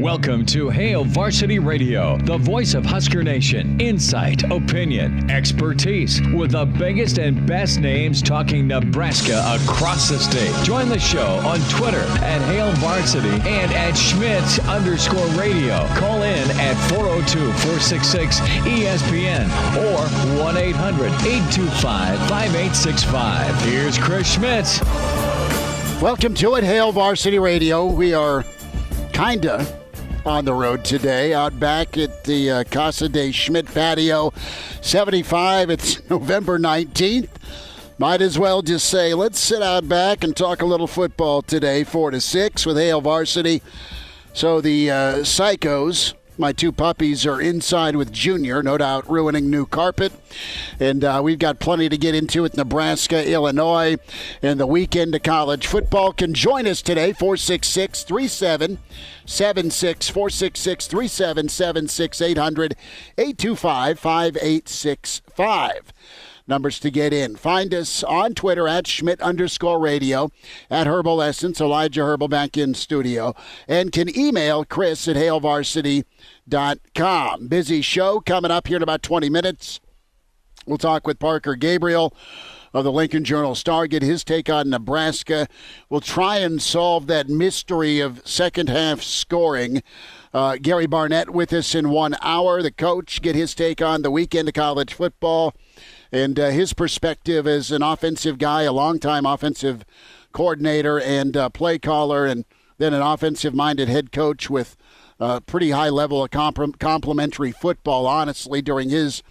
Welcome to Hail Varsity Radio, the voice of Husker Nation. Insight, opinion, expertise, with the biggest and best names talking Nebraska across the state. Join the show on Twitter at Hail Varsity and at Schmidt_radio. Call in at 402-466-ESPN or 1-800-825-5865. Here's Chris Schmidt. Welcome to it, Hail Varsity Radio. We are kinda on the road today, out back at the Casa de Schmidt patio, 75. It's November 19th. Might as well just say, let's sit out back and talk a little football today, 4 to 6 with Hail Varsity. So the Psychos, my two puppies, are inside with Junior, no doubt ruining new carpet. And we've got plenty to get into with Nebraska, Illinois, and the weekend of college football. Can join us today, 466-3776, 466-3776, 800-825-5865. Numbers to get in. Find us on Twitter at Schmidt_radio, at Herbal Essence, Elijah Herbel back in studio, and can email Chris at HailVarsity.com. Busy show coming up here in about 20 minutes. We'll talk with Parker Gabriel of the Lincoln Journal-Star, get his take on Nebraska. We'll try and solve that mystery of second-half scoring. Gary Barnett with us in 1 hour. The coach, get his take on the weekend of college football and his perspective as an offensive guy, a longtime offensive coordinator and play caller, and then an offensive-minded head coach with pretty high level of complimentary football, honestly, during his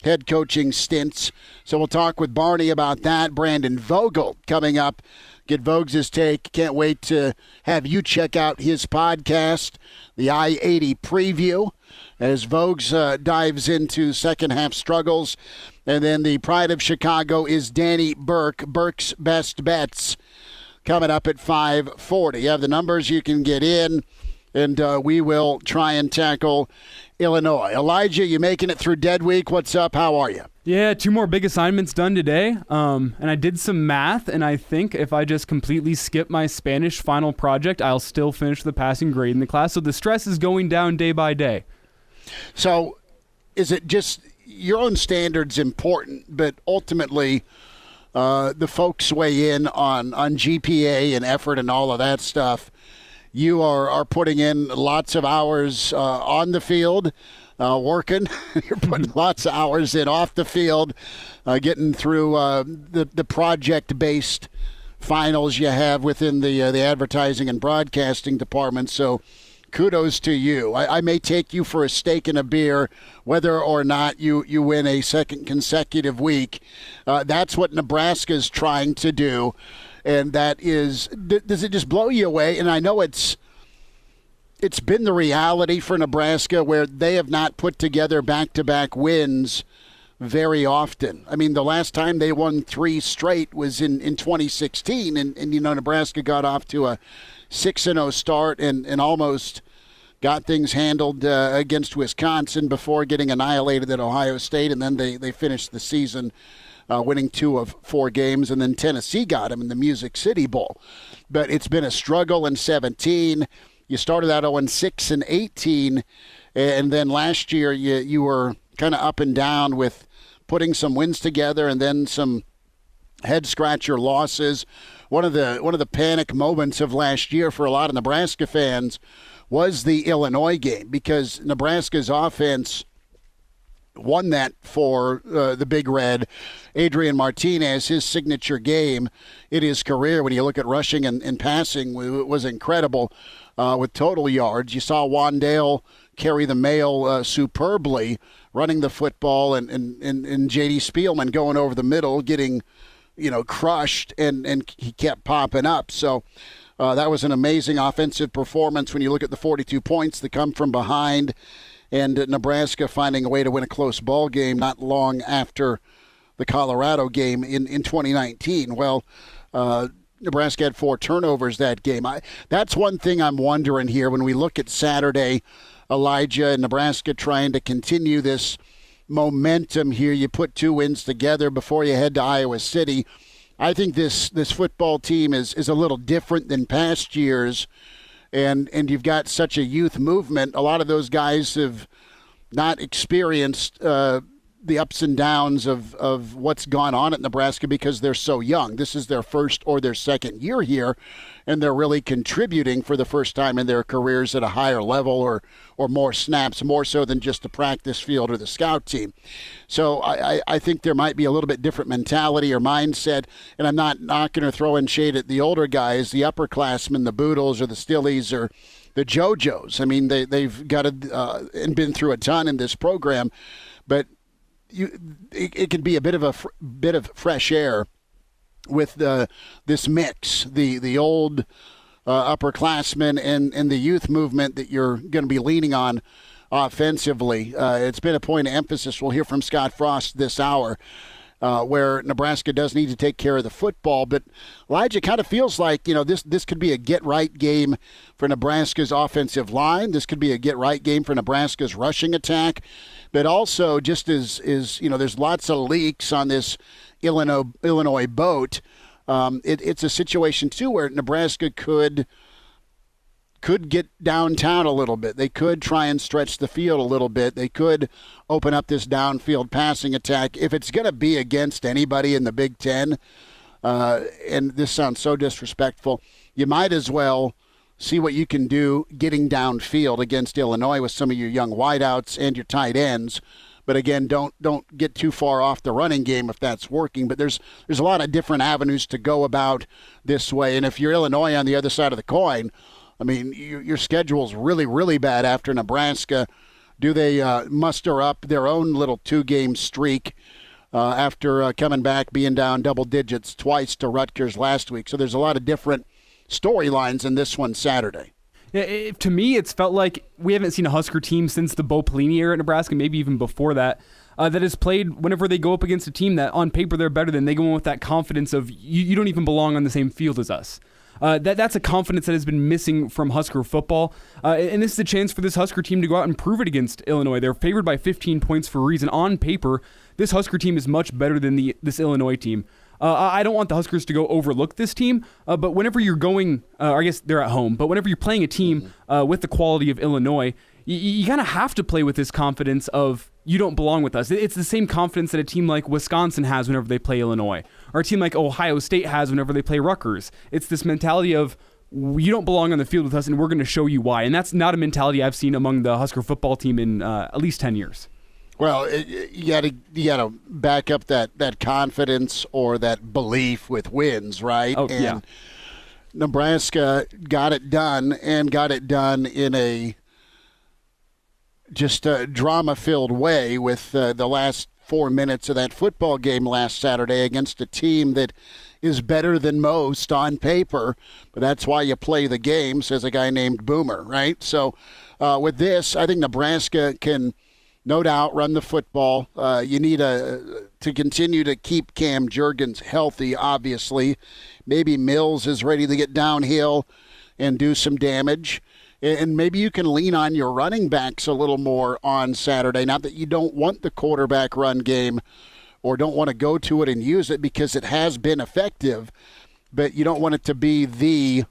head coaching stints. So we'll talk with Barney about that. Brandon Vogel coming up. Get Vogues' take. Can't wait to have you check out his podcast, the I-80 Preview, as Vogues dives into second-half struggles. And then the pride of Chicago is Danny Burke, Burke's Best Bets, coming up at 5:40. You have the numbers, you can get in, and we will try and tackle Illinois. Elijah, you making it through Dead Week? What's up? How are you? Yeah, 2 more big assignments done today, and I did some math, and I think if I just completely skip my Spanish final project, I'll still finish the passing grade in the class, so the stress is going down day by day. So is it just your own standards important, but ultimately the folks weigh in on GPA and effort and all of that stuff? You are putting in lots of hours on the field, working. You're putting lots of hours in off the field, getting through the project-based finals you have within the advertising and broadcasting department. So kudos to you. I may take you for a steak and a beer whether or not you win a second consecutive week. That's what Nebraska's trying to do. And that is, does it just blow you away? And I know it's been the reality for Nebraska where they have not put together back-to-back wins very often. I mean, the last time they won 3 straight was in 2016, and Nebraska got off to a 6-0 start and almost got things handled against Wisconsin before getting annihilated at Ohio State, and then they finished the season winning 2 of 4 games, and then Tennessee got him in the Music City Bowl. But it's been a struggle in 17. You started out 0-6 in 18, and then last year you were kind of up and down with putting some wins together and then some head-scratcher losses. One of the panic moments of last year for a lot of Nebraska fans was the Illinois game because Nebraska's offense won that for the Big Red. Adrian Martinez, his signature game in his career, when you look at rushing and passing, was incredible with total yards. You saw Wandale carry the mail superbly, running the football, and J.D. Spielman going over the middle, getting crushed, and he kept popping up. So that was an amazing offensive performance when you look at the 42 points that come from behind, and Nebraska finding a way to win a close ball game not long after the Colorado game in 2019. Well, Nebraska had 4 turnovers that game. That's one thing I'm wondering here when we look at Saturday, Elijah, and Nebraska trying to continue this momentum here. You put 2 wins together before you head to Iowa City. I think this football team is a little different than past years and you've got such a youth movement. A lot of those guys have not experienced the ups and downs of what's gone on at Nebraska because they're so young. This is their first or their second year here, and they're really contributing for the first time in their careers at a higher level or more snaps, more so than just the practice field or the scout team. So I think there might be a little bit different mentality or mindset, and I'm not going to throw in shade at the older guys, the upperclassmen, the Boodles or the Stillies or the JoJos. I mean, they've got and been through a ton in this program, but it could be a bit of fresh air with this mix, the old upperclassmen and the youth movement that you're going to be leaning on offensively. It's been a point of emphasis. We'll hear from Scott Frost this hour, where Nebraska does need to take care of the football. But Elijah, kind of feels like this could be a get-right game for Nebraska's offensive line. This could be a get-right game for Nebraska's rushing attack. But also, just as there's lots of leaks on this Illinois boat. It's a situation too where Nebraska could get downtown a little bit. They could try and stretch the field a little bit. They could open up this downfield passing attack. If it's going to be against anybody in the Big Ten, and this sounds so disrespectful, you might as well see what you can do getting downfield against Illinois with some of your young wideouts and your tight ends. But again, don't get too far off the running game if that's working. But there's a lot of different avenues to go about this way. And if you're Illinois on the other side of the coin, I mean, your schedule's really, really bad after Nebraska. Do they muster up their own little 2-game streak after coming back, being down double digits twice to Rutgers last week? So there's a lot of different storylines in this one Saturday. Yeah, to me, it's felt like we haven't seen a Husker team since the Bo Pelini era at Nebraska, maybe even before that, that has played whenever they go up against a team that on paper they're better than. They go in with that confidence of you don't even belong on the same field as us. That's a confidence that has been missing from Husker football. And this is a chance for this Husker team to go out and prove it against Illinois. They're favored by 15 points for a reason. On paper, this Husker team is much better than this Illinois team. I don't want the Huskers to go overlook this team, but whenever you're going, I guess they're at home, but whenever you're playing a team with the quality of Illinois, you kind of have to play with this confidence of you don't belong with us. It's the same confidence that a team like Wisconsin has whenever they play Illinois, or a team like Ohio State has whenever they play Rutgers. It's this mentality of you don't belong on the field with us, and we're going to show you why. And that's not a mentality I've seen among the Husker football team in at least 10 years. Well, you got to back up that confidence or that belief with wins, right? Oh, yeah. Nebraska got it done in a just a drama-filled way with the last 4 minutes of that football game last Saturday against a team that is better than most on paper, but that's why you play the game, says a guy named Boomer, right? So with this, I think Nebraska can no doubt run the football. You need to continue to keep Cam Jurgens healthy, obviously. Maybe Mills is ready to get downhill and do some damage. And maybe you can lean on your running backs a little more on Saturday. Not that you don't want the quarterback run game or don't want to go to it and use it because it has been effective, but you don't want it to be the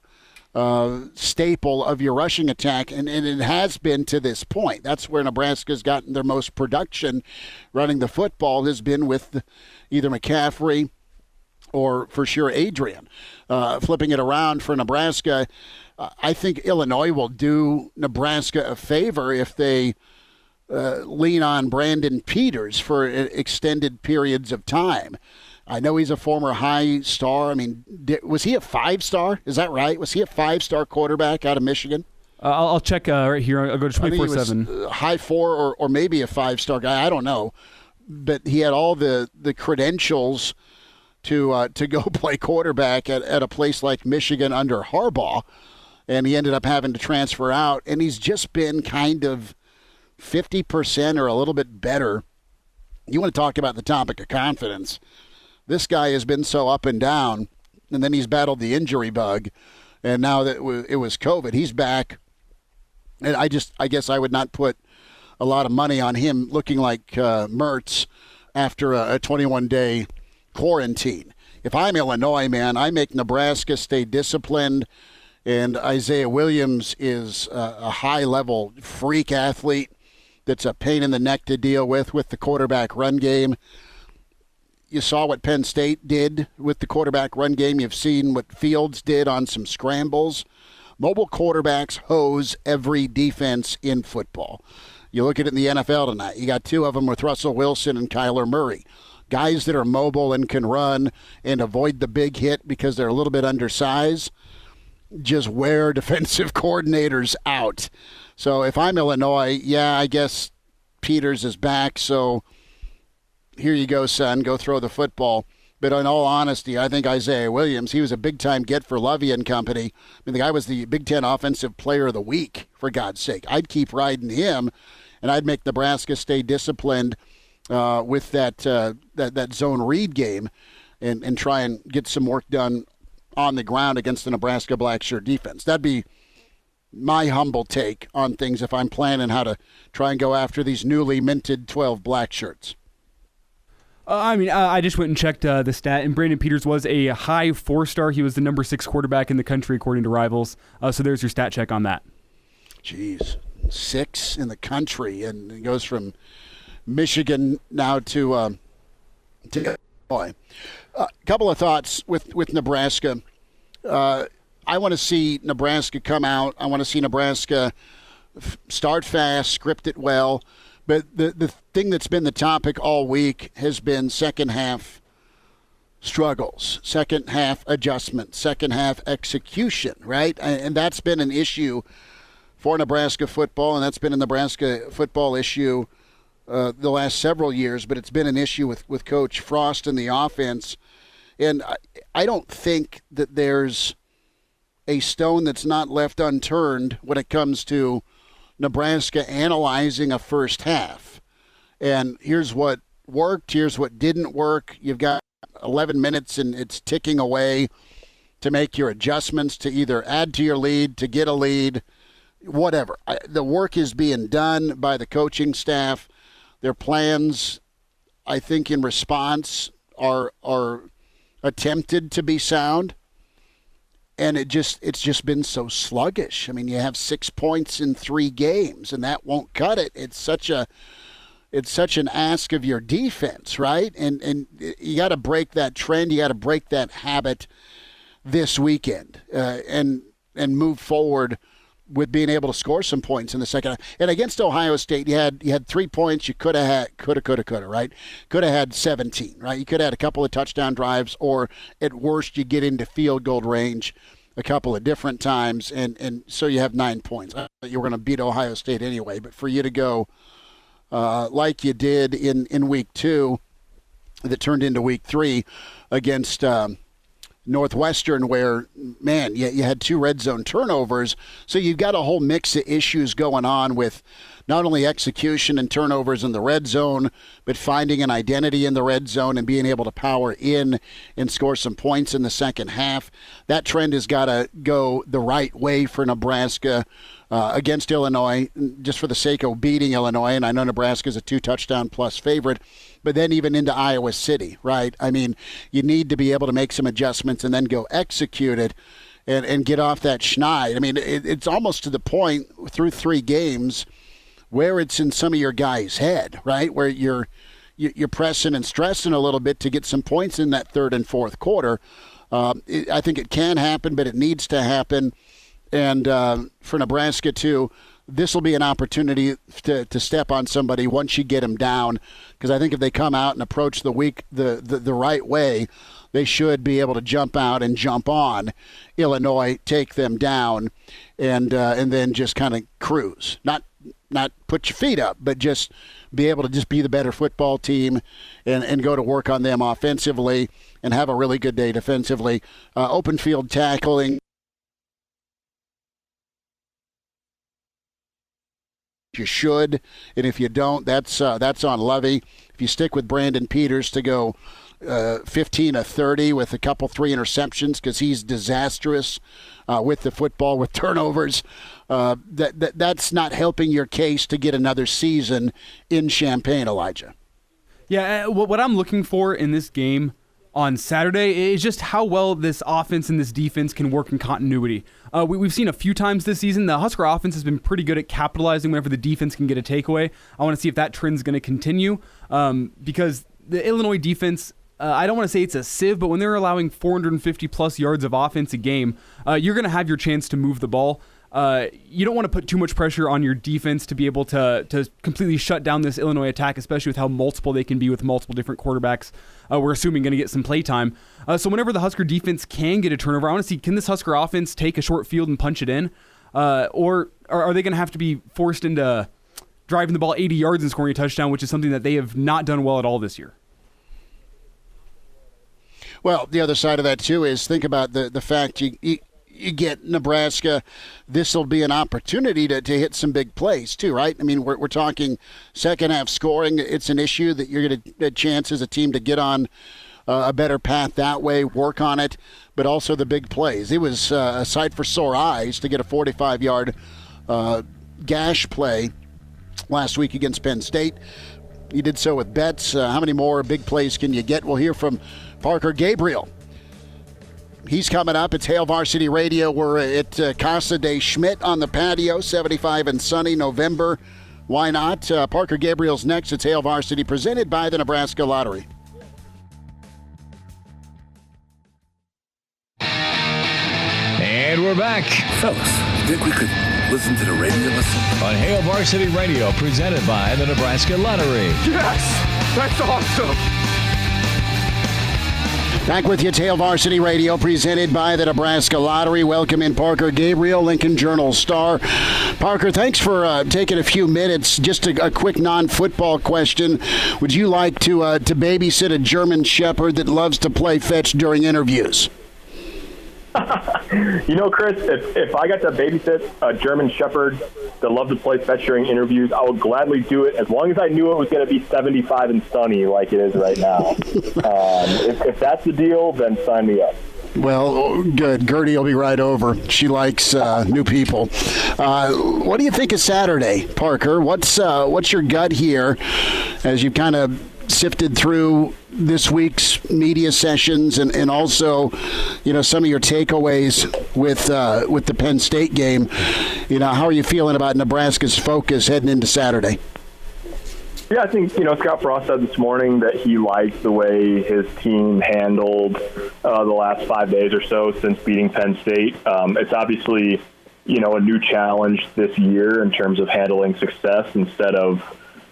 staple of your rushing attack, and it has been to this point. That's where Nebraska's gotten their most production running the football has been with either McCaffrey or for sure Adrian. Flipping it around for Nebraska, I think Illinois will do Nebraska a favor if they lean on Brandon Peters for extended periods of time. I know he's a former high star. I mean, was he a 5-star? Is that right? Was he a 5-star quarterback out of Michigan? I'll check right here. I'll go to 24/7. High 4 or maybe a 5-star guy. I don't know. But he had all the credentials to go play quarterback at a place like Michigan under Harbaugh. And he ended up having to transfer out. And he's just been kind of 50% or a little bit better. You want to talk about the topic of confidence. This guy has been so up and down, and then he's battled the injury bug, and now that it was COVID, he's back. And I guess I would not put a lot of money on him looking like Mertz after a 21-day quarantine. If I'm Illinois, man, I make Nebraska stay disciplined And Isaiah Williams is a high-level freak athlete that's a pain in the neck to deal with the quarterback run game. You saw what Penn State did with the quarterback run game. You've seen what Fields did on some scrambles. Mobile quarterbacks hose every defense in football. You look at it in the NFL tonight. You got two of them with Russell Wilson and Kyler Murray. Guys that are mobile and can run and avoid the big hit because they're a little bit undersized just wear defensive coordinators out. So if I'm Illinois, I guess Peters is back, so here you go, son, go throw the football. But in all honesty, I think Isaiah Williams, he was a big-time get for Lovie and company. I mean, the guy was the Big Ten Offensive Player of the Week, for God's sake. I'd keep riding him, and I'd make Nebraska stay disciplined with that zone read game and try and get some work done on the ground against the Nebraska black shirt defense. That'd be my humble take on things if I'm planning how to try and go after these newly minted 12 black shirts. I just went and checked the stat, and Brandon Peters was a high 4-star. He was the number 6 quarterback in the country, according to Rivals. So there's your stat check on that. Jeez, 6 in the country, and it goes from Michigan now to Illinois. A couple of thoughts with Nebraska. I want to see Nebraska come out. I want to see Nebraska start fast, script it well. But the thing that's been the topic all week has been second half struggles, second half adjustment, second half execution, right? And that's been an issue for Nebraska football, and that's been a Nebraska football issue the last several years, but it's been an issue with Coach Frost and the offense. And I don't think that there's a stone that's not left unturned when it comes to Nebraska analyzing a first half. And here's what worked, here's what didn't work. You've got 11 minutes and it's ticking away to make your adjustments, to either add to your lead, to get a lead, whatever. The work is being done by the coaching staff. Their plans, I think, in response are attempted to be sound. And it's just been so sluggish. I mean, you have 6 points in 3 games, and that won't cut it. It's such an ask of your defense, right? And you got to break that trend. You got to break that habit this weekend, and move forward with being able to score some points in the second half. And against Ohio State, you had 3 points. You could have, right? Could have had 17, right? You could have had a couple of touchdown drives, or at worst, you get into field goal range a couple of different times, and so you have 9 points. I thought you were going to beat Ohio State anyway, but for you to go like you did in week 2, that turned into week 3 against Northwestern, where, man, you had 2 red zone turnovers. So you've got a whole mix of issues going on with not only execution and turnovers in the red zone, but finding an identity in the red zone and being able to power in and score some points in the second half. That trend has got to go the right way for Nebraska against Illinois, just for the sake of beating Illinois. And I know Nebraska's a 2-touchdown-plus favorite, but then even into Iowa City, right? I mean, you need to be able to make some adjustments and then go execute it and get off that schneid. I mean, it's almost to the point through 3 games where it's in some of your guys' head, right? Where you're pressing and stressing a little bit to get some points in that third and fourth quarter. I think it can happen, but it needs to happen. And for Nebraska, too, this will be an opportunity to step on somebody once you get them down, because I think if they come out and approach the week the right way, they should be able to jump out and jump on Illinois, take them down, and then just kind of cruise. Not put your feet up, but just be able to just be the better football team and go to work on them offensively and have a really good day defensively. Open field tackling. You should, and if you don't, that's on Lovie. If you stick with Brandon Peters to go 15 of 30 with a couple 3 interceptions, because he's disastrous with the football, with turnovers, that's not helping your case to get another season in Champaign, Elijah. Yeah, what I'm looking for in this game on Saturday is just how well this offense and this defense can work in continuity. We've seen a few times this season the Husker offense has been pretty good at capitalizing whenever the defense can get a takeaway. I want to see if that trend's going to continue because the Illinois defense, I don't want to say it's a sieve, but when they're allowing 450 plus yards of offense a game, you're going to have your chance to move the ball. You don't want to put too much pressure on your defense to be able to completely shut down this Illinois attack, especially with how multiple they can be with multiple different quarterbacks. We're assuming going to get some play time. So whenever the Husker defense can get a turnover, I want to see, can this Husker offense take a short field and punch it in? Or are they going to have to be forced into driving the ball 80 yards and scoring a touchdown, which is something that they have not done well at all this year? Well, the other side of that, too, is think about the fact you get Nebraska, this will be an opportunity to hit some big plays too, right? I mean, we're talking second half scoring. It's an issue that you're going to get a chance as a team to get on a better path that way, work on it, but also the big plays. It was a sight for sore eyes to get a 45-yard gash play last week against Penn State. You did so with Betts. How many more big plays can you get? We'll hear from Parker Gabriel. He's coming up. It's Hail Varsity Radio. We're at Casa de Schmidt on the patio, 75 and sunny, November. Why not? Parker Gabriel's next. It's Hail Varsity, presented by the Nebraska Lottery. And we're back Fellas, think we could listen to the radio lesson? on Hail Varsity Radio, presented by the Nebraska Lottery. Yes! That's awesome! Back with you, Tale Varsity Radio, presented by the Nebraska Lottery. Welcome in Parker Gabriel, Lincoln Journal star. Parker, thanks for taking a few minutes. Just a quick non-football question. Would you like to babysit a German Shepherd that loves to play fetch during interviews? You know, Chris, if I got to babysit a German Shepherd that loved to play fetch during interviews, I would gladly do it as long as I knew it was going to be 75 and sunny like it is right now. If that's the deal, then sign me up. Well, good. Gertie will be right over. She likes new people. What do you think of Saturday, Parker? What's your gut here as you kind of sifted through this week's media sessions and also, you know, some of your takeaways with the Penn State game? You know, how are you feeling about Nebraska's focus heading into Saturday? Yeah, I think, Scott Frost said this morning that he liked the way his team handled the last 5 days or so since beating Penn State. It's obviously, a new challenge this year in terms of handling success instead of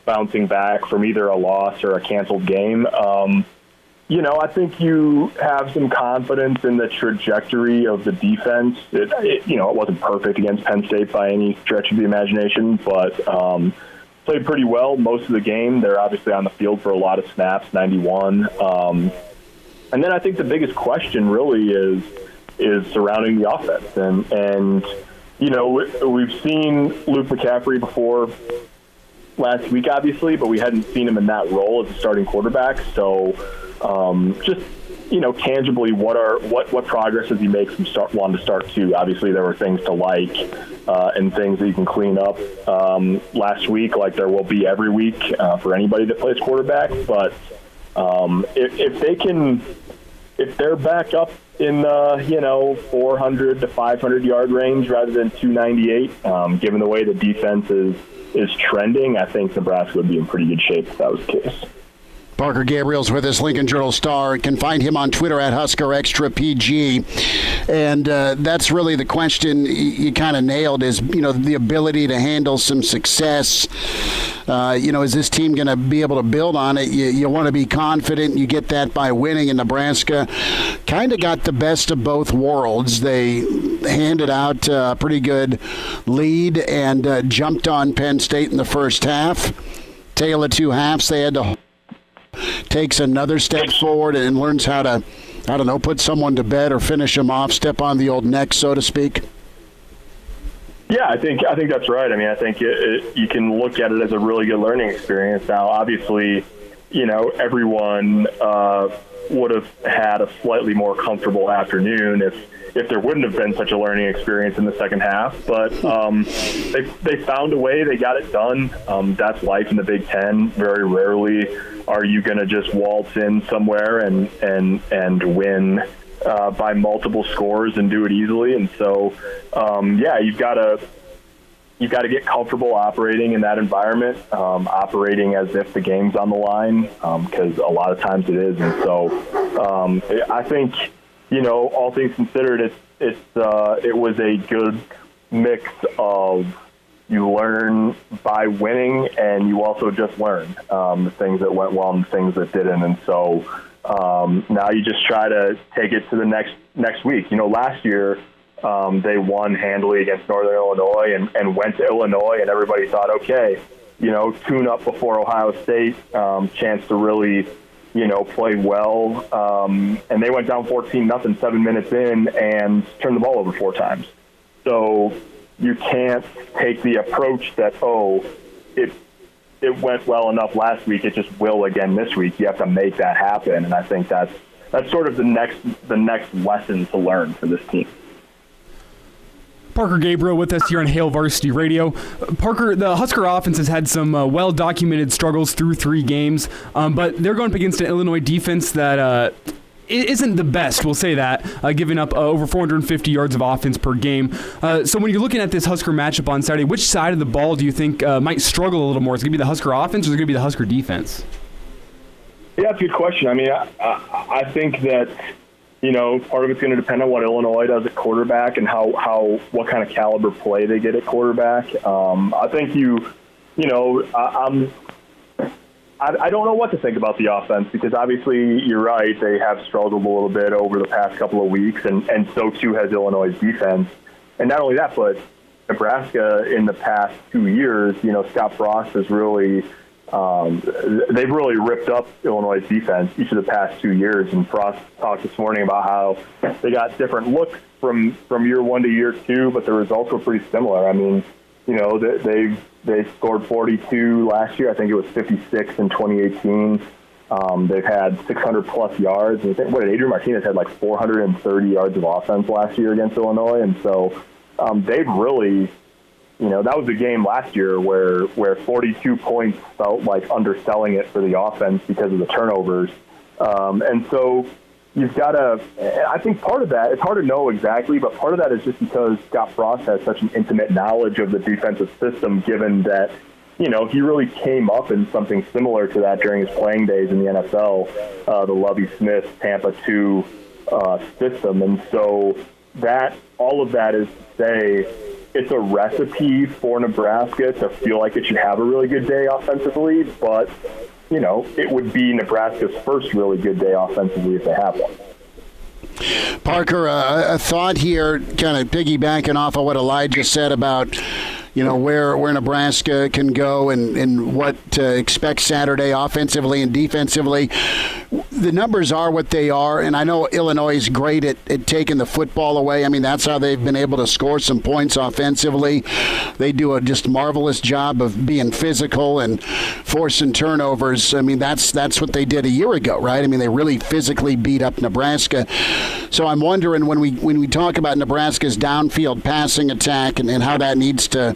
bouncing back from either a loss or a canceled game. I think you have some confidence in the trajectory of the defense. It wasn't perfect against Penn State by any stretch of the imagination, but played pretty well most of the game. They're obviously on the field for a lot of snaps, 91. And then I think the biggest question really is surrounding the offense. And we've seen Luke McCaffrey before last week, obviously, but we hadn't seen him in that role as a starting quarterback. So tangibly, what progress has he made from one to start two? Obviously, there were things to like and things that you can clean up last week, like there will be every week for anybody that plays quarterback. But if they're back up in the 400 to 500 yard range rather than 298, given the way the defense is trending, I think Nebraska would be in pretty good shape if that was the case. Parker Gabriel's with us, Lincoln Journal star. You can find him on Twitter at HuskerExtraPG. And that's really the question you kind of nailed is, the ability to handle some success. Is this team going to be able to build on it? You want to be confident. You get that by winning, in Nebraska kind of got the best of both worlds. They handed out a pretty good lead and jumped on Penn State in the first half. Tale of Two Halves. They had to takes another step forward and learns how to, put someone to bed or finish them off, step on the old neck, so to speak. Yeah, I think that's right. I mean, I think you can look at it as a really good learning experience. Now, obviously, everyone would have had a slightly more comfortable afternoon if there wouldn't have been such a learning experience in the second half. But they found a way. They got it done. That's life in the Big Ten. Very rarely are you going to just waltz in somewhere and win by multiple scores and do it easily. And so, you've got to get comfortable operating in that environment, operating as if the game's on the line, because a lot of times it is. And so I think, all things considered, it was a good mix of you learn by winning and you also just learn the things that went well and the things that didn't. And so now you just try to take it to the next week. Last year, they won handily against Northern Illinois and went to Illinois, and everybody thought, okay, tune up before Ohio State, chance to really, play well. And they went down 14-0 7 minutes in and turned the ball over 4 times. So you can't take the approach that, it went well enough last week, it just will again this week. You have to make that happen, and I think that's sort of the next lesson to learn for this team. Parker Gabriel with us here on Hail Varsity Radio. Parker, the Husker offense has had some well-documented struggles through 3 games, but they're going up against an Illinois defense that isn't the best, we'll say that, giving up over 450 yards of offense per game. So when you're looking at this Husker matchup on Saturday, which side of the ball do you think might struggle a little more? Is it going to be the Husker offense or is it going to be the Husker defense? Yeah, that's a good question. I mean, I think that, part of it's going to depend on what Illinois does at quarterback and what kind of caliber play they get at quarterback. I think I don't know what to think about the offense because obviously you're right. They have struggled a little bit over the past couple of weeks, and so too has Illinois' defense. And not only that, but Nebraska in the past 2 years, Scott Frost has really they've really ripped up Illinois' defense each of the past 2 years. And Frost talked this morning about how they got different looks from year 1 to year 2, but the results were pretty similar. I mean, they scored 42 last year. I think it was 56 in 2018. They've had 600-plus yards. And Adrian Martinez had like 430 yards of offense last year against Illinois. And so they've really, that was a game last year where 42 points felt like underselling it for the offense because of the turnovers. And so you've got to – I think part of that, it's hard to know exactly, but part of that is just because Scott Frost has such an intimate knowledge of the defensive system, given that, he really came up in something similar to that during his playing days in the NFL, the Lovie Smith Tampa 2 system. And so all of that is to say it's a recipe for Nebraska to feel like it should have a really good day offensively, but – it would be Nebraska's first really good day offensively if they have one. Parker, a thought here, kind of piggybacking off of what Elijah said about, where Nebraska can go and what to expect Saturday offensively and defensively. The numbers are what they are, and I know Illinois is great at taking the football away. I mean, that's how they've been able to score some points offensively. They do a just marvelous job of being physical and forcing turnovers. I mean, that's what they did a year ago, right? I mean, they really physically beat up Nebraska. So I'm wondering when we talk about Nebraska's downfield passing attack and how that needs to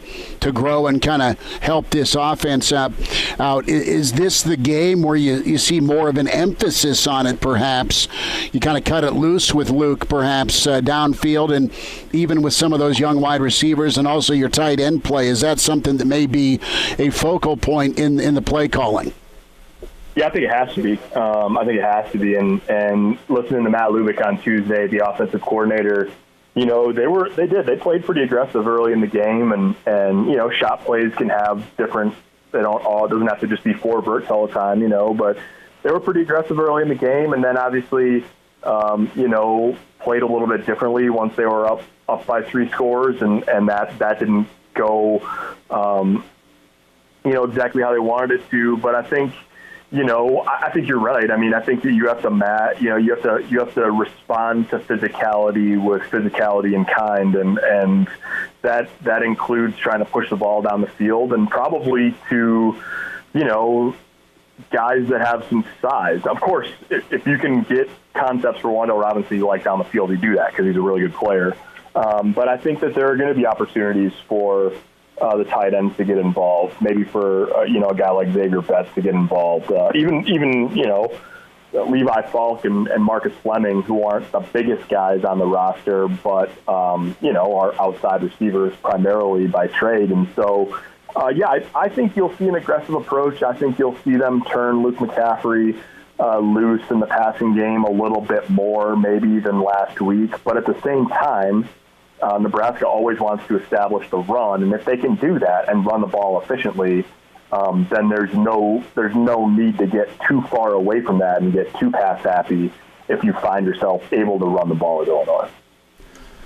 grow and kind of help this offense out, is this the game where you see more of an emphasis on it, perhaps? You kind of cut it loose with Luke, perhaps, downfield, and even with some of those young wide receivers and also your tight end play. Is that something that may be a focal point in the play calling? Yeah, I think it has to be. And listening to Matt Lubick on Tuesday, the offensive coordinator, they played pretty aggressive early in the game, and shot plays can have different. It doesn't have to just be 4 verts all the time, but they were pretty aggressive early in the game, and then obviously, played a little bit differently once they were up by 3 scores, and that didn't go, exactly how they wanted it to. But I think, I think you're right. I mean, I think that you have to respond to physicality with physicality in kind, and that includes trying to push the ball down the field and probably to, guys that have some size. Of course, if you can get concepts for Wandale Robinson you like down the field, you do that because he's a really good player. But I think that there are going to be opportunities for the tight ends to get involved, maybe for a guy like Xavier Betts to get involved. Even Levi Falk and Marcus Fleming, who aren't the biggest guys on the roster, but are outside receivers primarily by trade. And so, I think you'll see an aggressive approach. I think you'll see them turn Luke McCaffrey loose in the passing game a little bit more, maybe even last week. But at the same time, Nebraska always wants to establish the run, and if they can do that and run the ball efficiently, then there's no need to get too far away from that and get too pass happy if you find yourself able to run the ball at Illinois.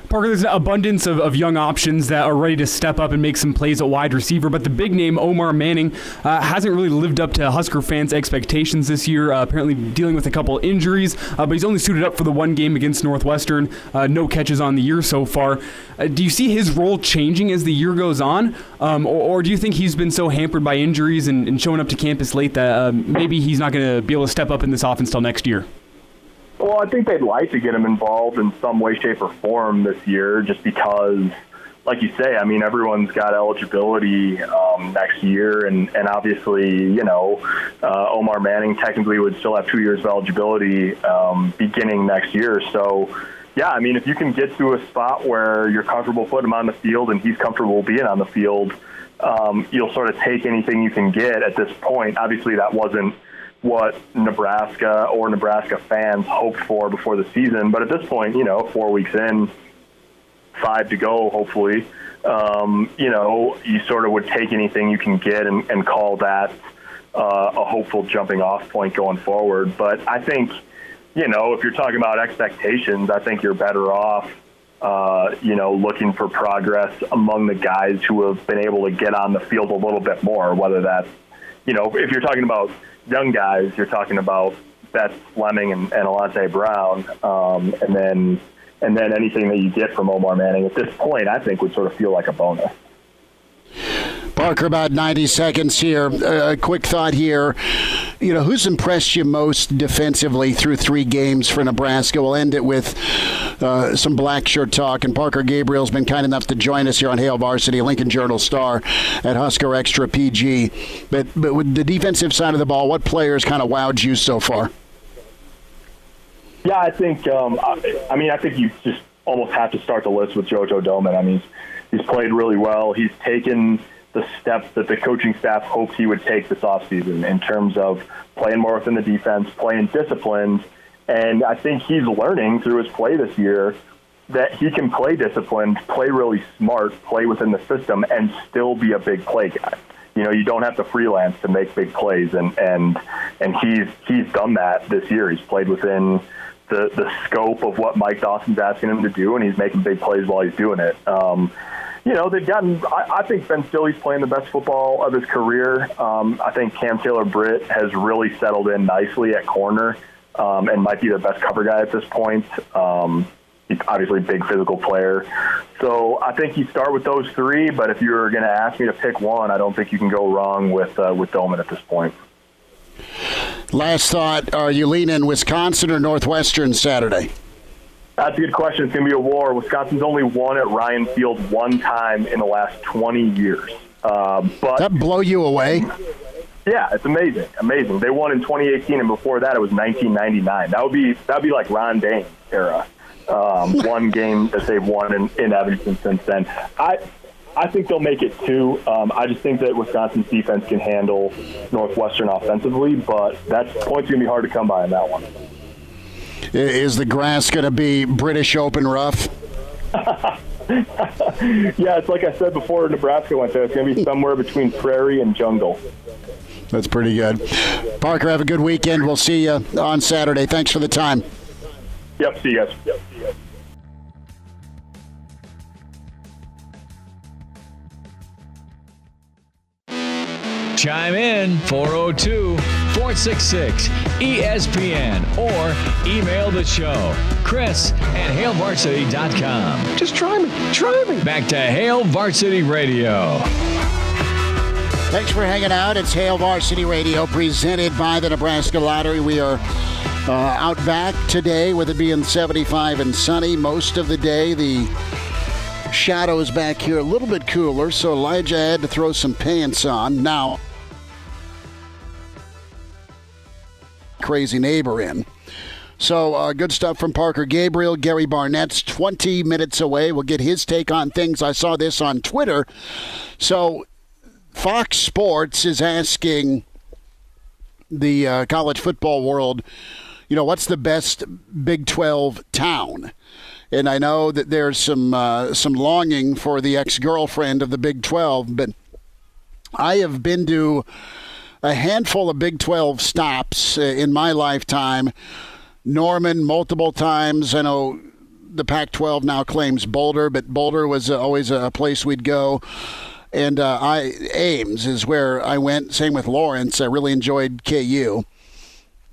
Parker, there's an abundance of young options that are ready to step up and make some plays at wide receiver, but the big name, Omar Manning, hasn't really lived up to Husker fans' expectations this year, apparently dealing with a couple injuries, but he's only suited up for the one game against Northwestern, no catches on the year so far. Do you see his role changing as the year goes on, or do you think he's been so hampered by injuries and showing up to campus late that maybe he's not going to be able to step up in this offense till next year? Well, I think they'd like to get him involved in some way, shape, or form this year just because, like you say, I mean, everyone's got eligibility next year, and obviously, Omar Manning technically would still have 2 years of eligibility beginning next year. So, yeah, I mean, if you can get to a spot where you're comfortable putting him on the field and he's comfortable being on the field, you'll sort of take anything you can get at this point. Obviously, that wasn't what Nebraska or Nebraska fans hoped for before the season. But at this point, 4 weeks in, 5 to go, hopefully, you sort of would take anything you can get and call that a hopeful jumping off point going forward. But I think, if you're talking about expectations, I think you're better off, looking for progress among the guys who have been able to get on the field a little bit more, whether that's, if you're talking about young guys, you're talking about Betts, Fleming, and Alante Brown, and then anything that you get from Omar Manning at this point, I think would sort of feel like a bonus. Parker, about 90 seconds here. A quick thought here. Who's impressed you most defensively through 3 games for Nebraska? We'll end it with some black shirt talk. And Parker Gabriel's been kind enough to join us here on Hail Varsity, Lincoln Journal-Star at Husker Extra PG. But with the defensive side of the ball, what players kind of wowed you so far? Yeah, I think I think you just almost have to start the list with JoJo Domann. I mean, he's played really well. He's taken the steps that the coaching staff hoped he would take this offseason in terms of playing more within the defense, playing disciplined. And I think he's learning through his play this year that he can play disciplined, play really smart, play within the system, and still be a big play guy. You don't have to freelance to make big plays, and he's done that this year. He's played within the scope of what Mike Dawson's asking him to do, and he's making big plays while he's doing it. They've gotten – I think Ben Stille's playing the best football of his career. I think Cam Taylor-Britt has really settled in nicely at corner and might be their best cover guy at this point. He's obviously a big physical player. So I think you start with those 3, but if you're going to ask me to pick one, I don't think you can go wrong with Domann at this point. Last thought, are you leaning Wisconsin or Northwestern Saturday? That's a good question. It's going to be a war. Wisconsin's only won at Ryan Field one time in the last 20 years. But does that blow you away? Yeah, it's amazing. Amazing. They won in 2018, and before that it was 1999. That would be like Ron Dayne era. One game that they've won in Evanston since then. I think they'll make it 2. I just think that Wisconsin's defense can handle Northwestern offensively, but that point's going to be hard to come by in that one. Is the grass going to be British Open rough? Yeah, it's like I said before Nebraska went there. It's going to be somewhere between prairie and jungle. That's pretty good. Parker, have a good weekend. We'll see you on Saturday. Thanks for the time. Yep, see you guys. Yep. Chime in 402-466-ESPN or email the show, Chris@HailVarsity.com. Just try me. Back to Hail Varsity Radio. Thanks for hanging out. It's Hail Varsity Radio presented by the Nebraska Lottery. We are out back today with it being 75 and sunny most of the day. The shadows back here a little bit cooler, so Elijah had to throw some pants on. Now, crazy neighbor in. So good stuff from Parker Gabriel. Gary Barnett's 20 minutes away. We'll get his take on things. I saw this on Twitter. So Fox Sports is asking the college football world, what's the best Big 12 town? And I know that there's some longing for the ex-girlfriend of the Big 12, but I have been to a handful of Big 12 stops in my lifetime. Norman multiple times. I know the Pac-12 now claims Boulder, but Boulder was always a place we'd go. And Ames is where I went. Same with Lawrence. I really enjoyed KU,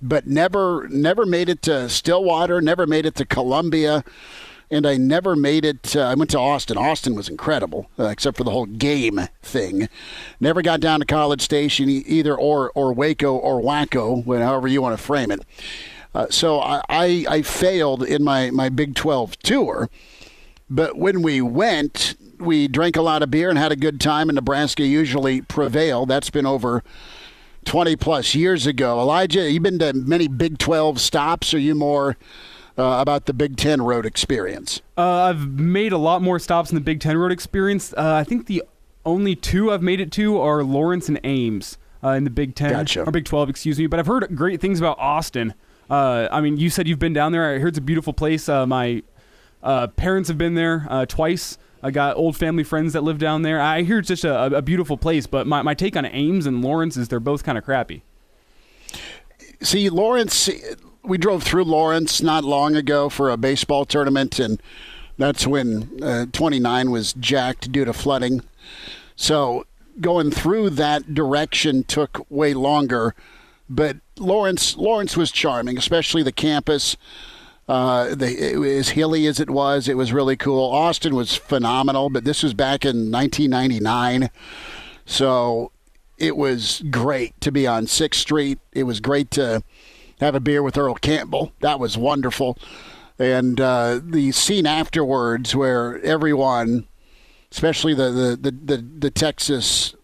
but never made it to Stillwater. Never made it to Columbia, and I never made it. I went to Austin. Austin was incredible, except for the whole game thing. Never got down to College Station either, or Waco or Wacko, however you want to frame it. So I failed in my Big 12 tour, but when we went, we drank a lot of beer and had a good time, and Nebraska usually prevailed. That's been over 20-plus years ago. Elijah, you've been to many Big 12 stops. Are you more about the Big 10 road experience? I've made a lot more stops in the Big 10 road experience. I think the only two I've made it to are Lawrence and Ames in the Big 10. Gotcha. Or Big 12, excuse me. But I've heard great things about Austin. You said you've been down there. I heard it's a beautiful place. My parents have been there twice. I got old family friends that live down there. I hear it's just a beautiful place, but my take on Ames and Lawrence is they're both kind of crappy. See, Lawrence, we drove through Lawrence not long ago for a baseball tournament, and that's when 29 was jacked due to flooding. So going through that direction took way longer, but Lawrence was charming, especially the campus. As hilly as it was really cool. Austin was phenomenal, but this was back in 1999. So it was great to be on 6th Street. It was great to have a beer with Earl Campbell. That was wonderful. And the scene afterwards where everyone, especially the Texas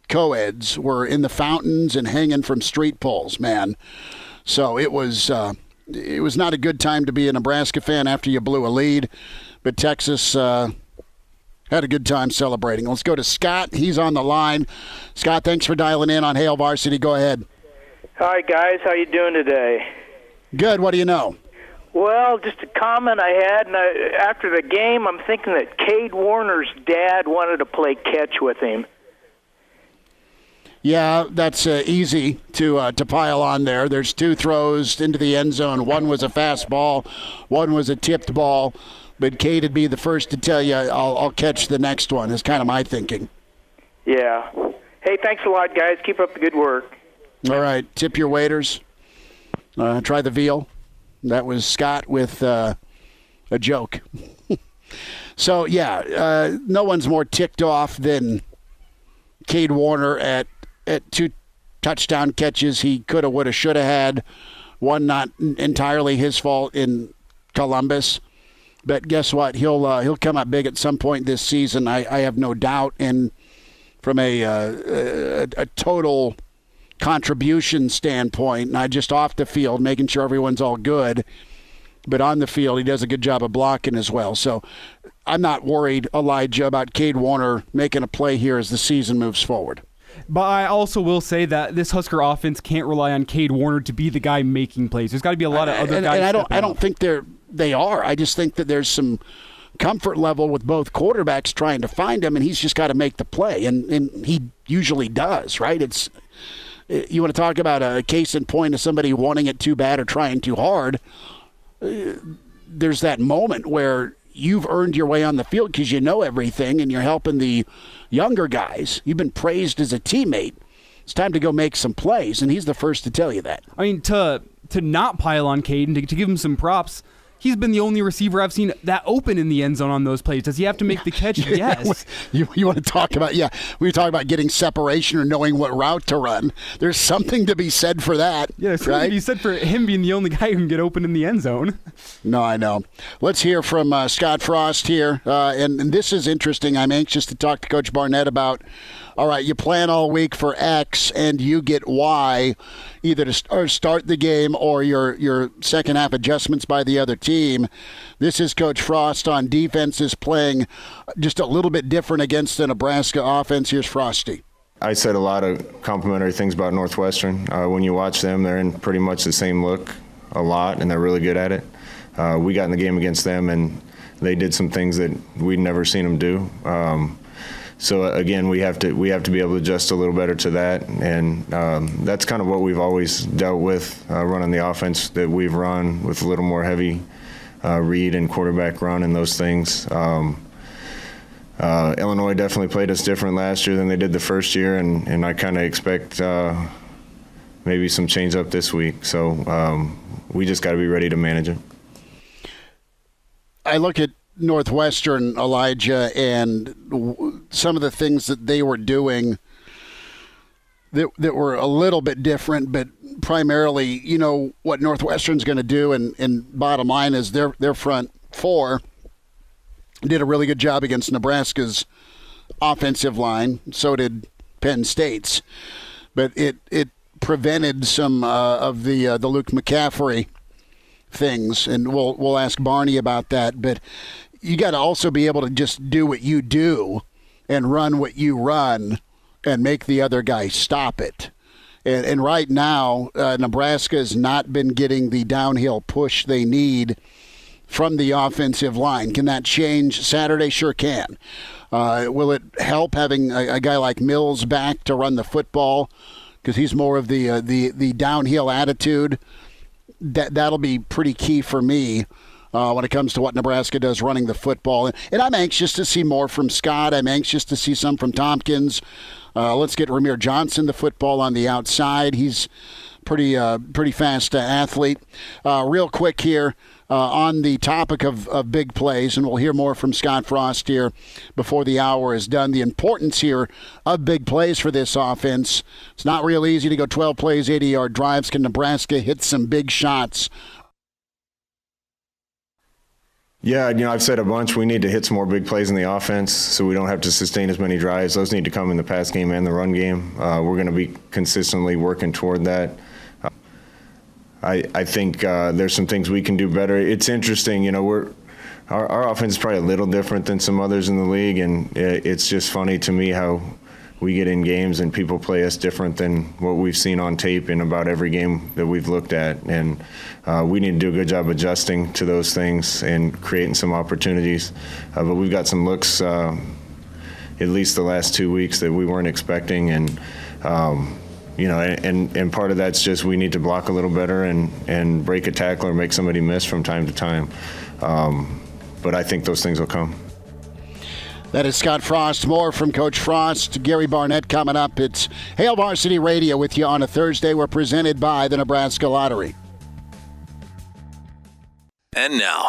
co-eds, were in the fountains and hanging from street poles, man. So it was not a good time to be a Nebraska fan after you blew a lead, but Texas had a good time celebrating. Let's go to Scott. He's on the line. Scott, thanks for dialing in on Hail Varsity. Go ahead. Hi, guys. How you doing today? Good. What do you know? Well, just a comment I had, and after the game, I'm thinking that Cade Warner's dad wanted to play catch with him. Yeah, that's easy to pile on there. There's two throws into the end zone. One was a fastball, one was a tipped ball. But Cade would be the first to tell you, I'll catch the next one, is kind of my thinking. Yeah. Hey, thanks a lot, guys. Keep up the good work. All right. Tip your waiters. Try the veal. That was Scott with a joke. So, yeah, no one's more ticked off than Cade Warner at 2 touchdown catches he coulda, woulda, shoulda had. One not entirely his fault in Columbus. But guess what? He'll come up big at some point this season. I have no doubt. And from a total contribution standpoint, not just off the field, making sure everyone's all good, but on the field, he does a good job of blocking as well. So I'm not worried, Elijah, about Cade Warner making a play here as the season moves forward. But I also will say that this Husker offense can't rely on Cade Warner to be the guy making plays. There's got to be a lot of other guys. And I don't think they are. I just think that there's some comfort level with both quarterbacks trying to find him, and he's just got to make the play, and he usually does, right? You want to talk about a case in point of somebody wanting it too bad or trying too hard. There's that moment where you've earned your way on the field because you know everything and you're helping the younger guys. You've been praised as a teammate. It's time to go make some plays, and he's the first to tell you that. I mean, to not pile on Cade and to give him some props, He's been the only receiver I've seen that open in the end zone on those plays. Does he have to make the catch? Yes. You want to talk about, we talk about getting separation or knowing what route to run. There's something to be said for that. Yeah, there's something to be said for him being the only guy who can get open in the end zone. No, I know. Let's hear from Scott Frost here. And this is interesting. I'm anxious to talk to Coach Barnett about, all right, you plan all week for X and you get Y, either to start the game or your second half adjustments by the other team. This is Coach Frost on defenses playing just a little bit different against the Nebraska offense. Here's Frosty. I said a lot of complimentary things about Northwestern. When you watch them, they're in pretty much the same look a lot, and they're really good at it. We got in the game against them, and they did some things that we'd never seen them do. So again, we have to be able to adjust a little better to that, and that's kind of what we've always dealt with, running the offense that we've run with a little more heavy read and quarterback run and those things. Illinois definitely played us different last year than they did the first year, and I kind of expect maybe some change up this week. So we just got to be ready to manage it. I look at Northwestern, Elijah, and some of the things that they were doing that were a little bit different, but primarily, what Northwestern's going to do, and bottom line is their front four did a really good job against Nebraska's offensive line. So did Penn State's, but it prevented some of the Luke McCaffrey things, and we'll ask Barney about that. But you got to also be able to just do what you do and run what you run and make the other guy stop it. And right now, Nebraska has not been getting the downhill push they need from the offensive line. Can that change Saturday? Sure can. Will it help having a guy like Mills back to run the football, because he's more of the downhill attitude? That'll be pretty key for me when it comes to what Nebraska does running the football. And I'm anxious to see more from Scott. I'm anxious to see some from Tompkins. Let's get Ramir Johnson the football on the outside. He's pretty fast athlete. Real quick here on the topic of big plays, and we'll hear more from Scott Frost here before the hour is done. The importance here of big plays for this offense. It's not real easy to go 12 plays, 80-yard drives. Can Nebraska hit some big shots? Yeah, I've said a bunch. We need to hit some more big plays in the offense so we don't have to sustain as many drives. Those need to come in the pass game and the run game. We're going to be consistently working toward that. I think there's some things we can do better. It's interesting, our offense is probably a little different than some others in the league, and it's just funny to me how we get in games and people play us different than what we've seen on tape in about every game that we've looked at. And we need to do a good job adjusting to those things and creating some opportunities. But we've got some looks, at least the last 2 weeks, that we weren't expecting. And and part of that's just we need to block a little better and break a tackle or make somebody miss from time to time. But I think those things will come. That is Scott Frost. More from Coach Frost. Gary Barnett coming up. It's Hail Varsity Radio with you on a Thursday. We're presented by the Nebraska Lottery. And now,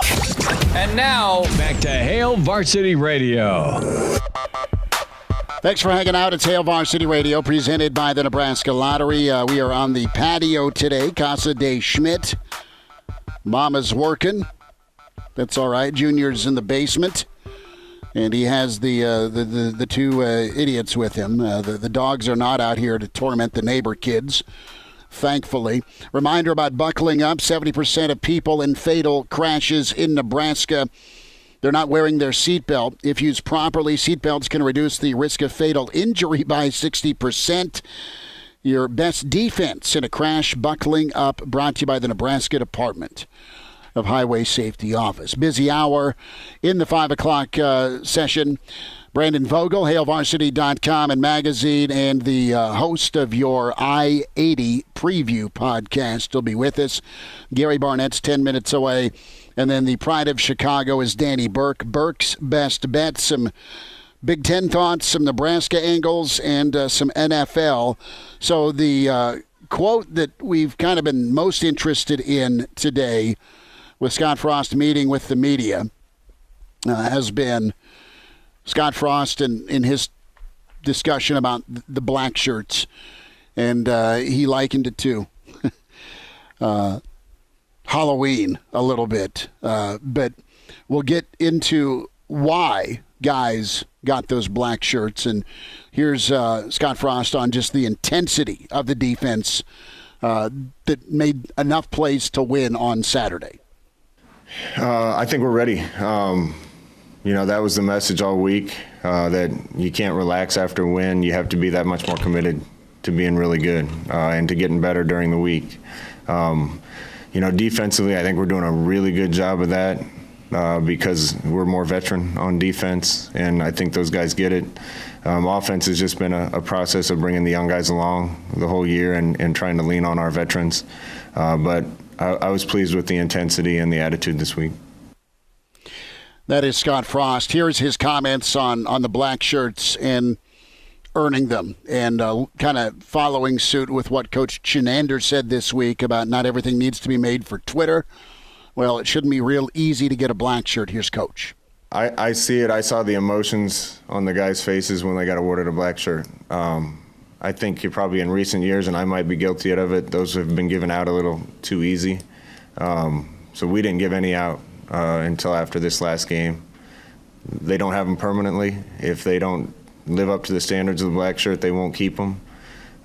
back to Hail Varsity Radio. Thanks for hanging out. It's Hail Varsity Radio, presented by the Nebraska Lottery. We are on the patio today, Casa de Schmidt. Mama's working. That's all right. Junior's in the basement. And he has the two idiots with him. The dogs are not out here to torment the neighbor kids, thankfully. Reminder about buckling up. 70% of people in fatal crashes in Nebraska, they're not wearing their seatbelt. If used properly, seatbelts can reduce the risk of fatal injury by 60%. Your best defense in a crash, buckling up, brought to you by the Nebraska Department of Highway Safety Office. Busy hour in the 5 o'clock session. Brandon Vogel, HailVarsity.com and magazine, and the host of your I-80 preview podcast will be with us. Gary Barnett's 10 minutes away. And then the pride of Chicago is Danny Burke. Burke's best bet, some Big Ten thoughts, some Nebraska angles, and some NFL. So the quote that we've kind of been most interested in today with Scott Frost meeting with the media has been Scott Frost in his discussion about the black shirts, and he likened it to Halloween a little bit. But we'll get into why guys got those black shirts. And here's Scott Frost on just the intensity of the defense that made enough plays to win on Saturday. I think we're ready. That was the message all week, that you can't relax after a win. You have to be that much more committed to being really good and to getting better during the week. Defensively, I think we're doing a really good job of that because we're more veteran on defense, and I think those guys get it. Offense has just been a process of bringing the young guys along the whole year and trying to lean on our veterans. But I was pleased with the intensity and the attitude this week. That is Scott Frost. Here's his comments on the black shirts and earning them, and kind of following suit with what Coach Chenander said this week about not everything needs to be made for Twitter. Well, it shouldn't be real easy to get a black shirt. Here's Coach. I see it. I saw the emotions on the guys' faces when they got awarded a black shirt. I think you're probably in recent years, and I might be guilty of it, those have been given out a little too easy. So we didn't give any out until after this last game. They don't have them permanently. If they don't live up to the standards of the black shirt, they won't keep them.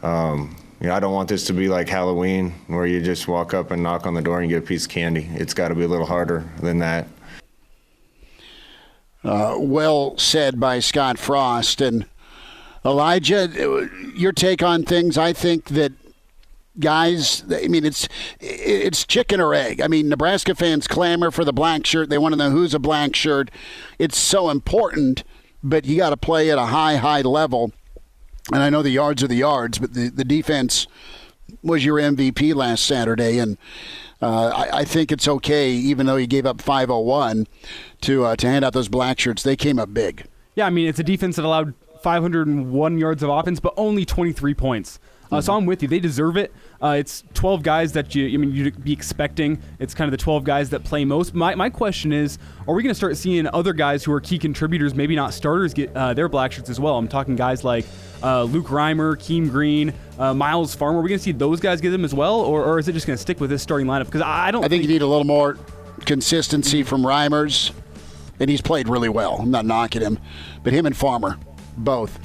I don't want this to be like Halloween where you just walk up and knock on the door and get a piece of candy. It's got to be a little harder than that. Well said by Scott Frost. And Elijah, your take on things, I think that guys, it's chicken or egg. Nebraska fans clamor for the black shirt. They want to know who's a black shirt. It's so important, but you got to play at a high level. And I know the yards are the yards, but the defense was your MVP last Saturday, and I think it's okay, even though he gave up 501, to hand out those black shirts. They came up big. Yeah, it's a defense that allowed 501 yards of offense, but only 23 points. So I'm with you. They deserve it. It's 12 guys that you'd be expecting. It's kind of the 12 guys that play most. My question is, are we going to start seeing other guys who are key contributors, maybe not starters, get their black shirts as well? I'm talking guys like Luke Reimer, Keem Green, Miles Farmer. Are we going to see those guys get them as well, or is it just going to stick with this starting lineup? Because I think you need a little more consistency from Reimers, and he's played really well. I'm not knocking him, but him and Farmer, both.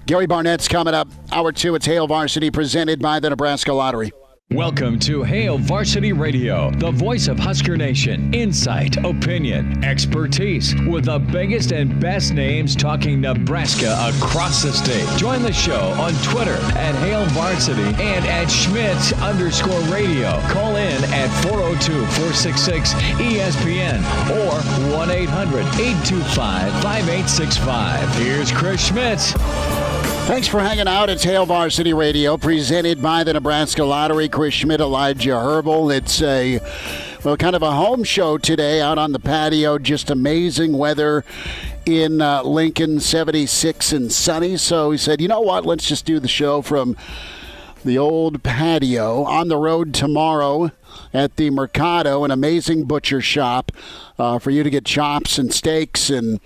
Gary Barnett's coming up. Hour 2, it's Hail Varsity, presented by the Nebraska Lottery. Welcome to Hail Varsity Radio, the voice of Husker Nation. Insight, opinion, expertise, with the biggest and best names talking Nebraska across the state. Join the show on Twitter at Hail Varsity and at Schmidt_radio. Call in at 402-466-ESPN or 1-800-825-5865. Here's Chris Schmidt. Thanks for hanging out. It's Hail Varsity Radio, presented by the Nebraska Lottery. Chris Schmidt, Elijah Herbel. It's kind of a home show today out on the patio. Just amazing weather in Lincoln, 76 and sunny. So he said, you know what, let's just do the show from the old patio. On the road tomorrow at the Mercado, an amazing butcher shop for you to get chops and steaks and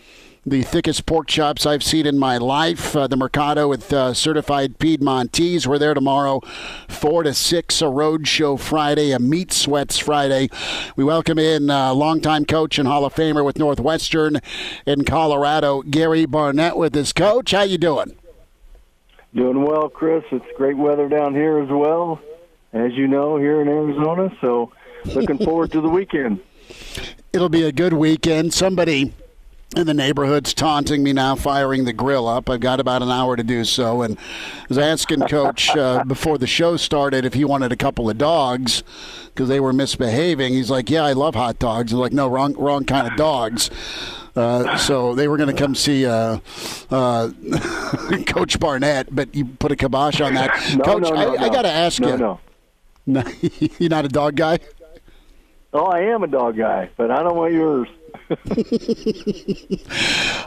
the thickest pork chops I've seen in my life. The Mercado with certified Piedmontese. We're there tomorrow, 4 to 6, a road show Friday, a meat sweats Friday. We welcome in longtime coach and Hall of Famer with Northwestern in Colorado, Gary Barnett with us. Coach, how you doing? Doing well, Chris. It's great weather down here as well, as you know, here in Arizona. So looking forward to the weekend. It'll be a good weekend. Somebody in the neighborhood's taunting me now, firing the grill up. I've got about an hour to do so. And I was asking Coach before the show started if he wanted a couple of dogs because they were misbehaving. He's like, yeah, I love hot dogs. I'm like, no, wrong kind of dogs. So they were going to come see Coach Barnett, but you put a kibosh on that. Coach, I got to ask you. No. You're not a dog guy? Oh, I am a dog guy, but I don't want yours.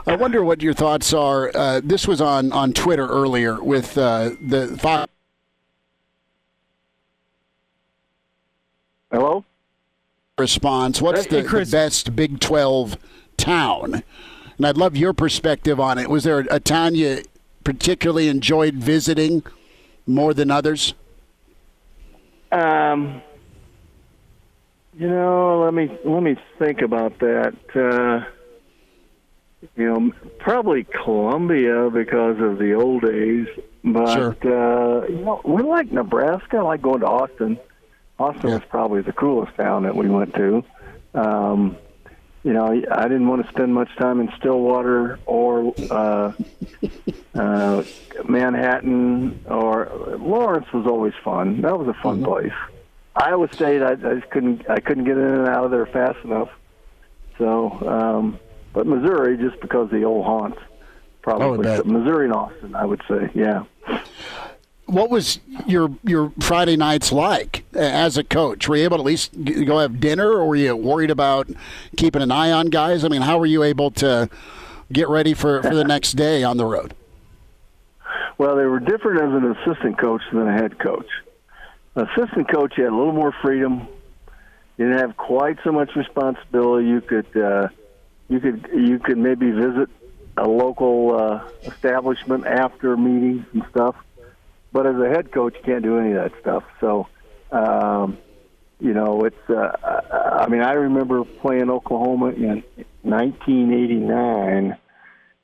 I wonder what your thoughts are. This was on Twitter earlier with the Fox. Hello? response. What's the best Big 12 town? And I'd love your perspective on it. Was there a town you particularly enjoyed visiting more than others? Let me think about that. Probably Columbia because of the old days. But, sure. We like Nebraska. I like going to Austin. Austin was probably the coolest town that we went to. I didn't want to spend much time in Stillwater or Manhattan, or Lawrence was always fun. That was a fun place. Iowa State, I just couldn't get in and out of there fast enough. So, but Missouri, just because of the old haunts, probably Missouri and Austin, I would say, yeah. What was your Friday nights like as a coach? Were you able to at least go have dinner, or were you worried about keeping an eye on guys? I mean, how were you able to get ready for the next day on the road? Well, they were different as an assistant coach than a head coach. Assistant coach, you had a little more freedom. You didn't have quite so much responsibility. You could maybe visit a local establishment after meetings and stuff. But as a head coach, you can't do any of that stuff. So, it's. I remember playing Oklahoma in 1989,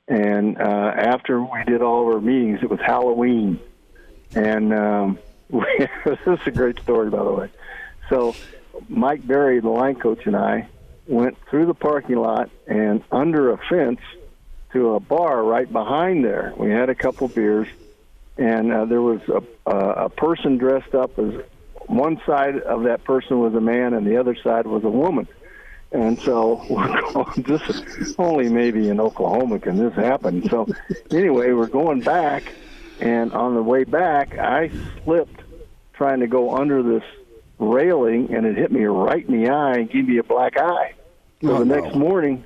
and after we did all of our meetings, it was Halloween, and this is a great story, by the way. So, Mike Berry, the line coach, and I went through the parking lot and under a fence to a bar right behind there. We had a couple beers. And there was a person dressed up as one side of that person was a man and the other side was a woman. And so we're going, this is only maybe in Oklahoma can this happen. So anyway, we're going back, and on the way back, I slipped trying to go under this railing, and it hit me right in the eye and gave me a black eye. So the next morning,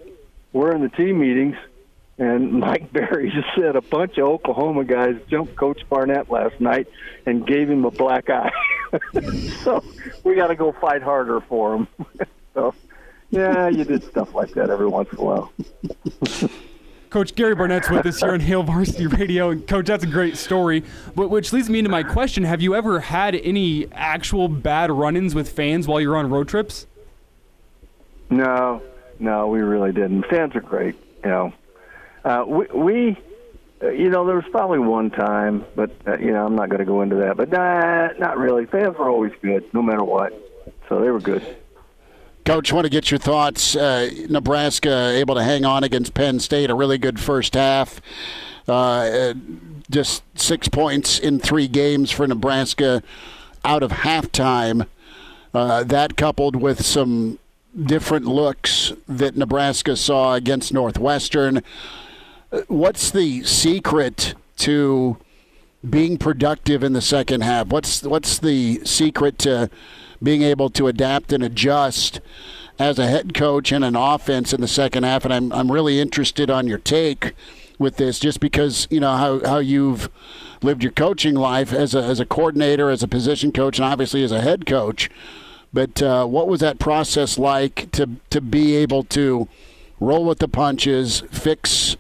we're in the team meetings, and Mike Berry just said a bunch of Oklahoma guys jumped Coach Barnett last night and gave him a black eye. So we got to go fight harder for him. So, yeah, you did stuff like that every once in a while. Coach Gary Barnett's with us here on Hail Varsity Radio. And Coach, that's a great story, which leads me into my question. Have you ever had any actual bad run-ins with fans while you're on road trips? No, we really didn't. Fans are great, we there was probably one time, but, I'm not going to go into that. But not really. Fans were always good, no matter what. So they were good. Coach, want to get your thoughts. Nebraska able to hang on against Penn State, a really good first half. Just 6 points in 3 games for Nebraska out of halftime. That coupled with some different looks that Nebraska saw against Northwestern. What's the secret to being productive in the second half? What's the secret to being able to adapt and adjust as a head coach and an offense in the second half? And I'm really interested on your take with this, just because how you've lived your coaching life as a coordinator, as a position coach, and obviously as a head coach. But what was that process like to be able to roll with the punches, fix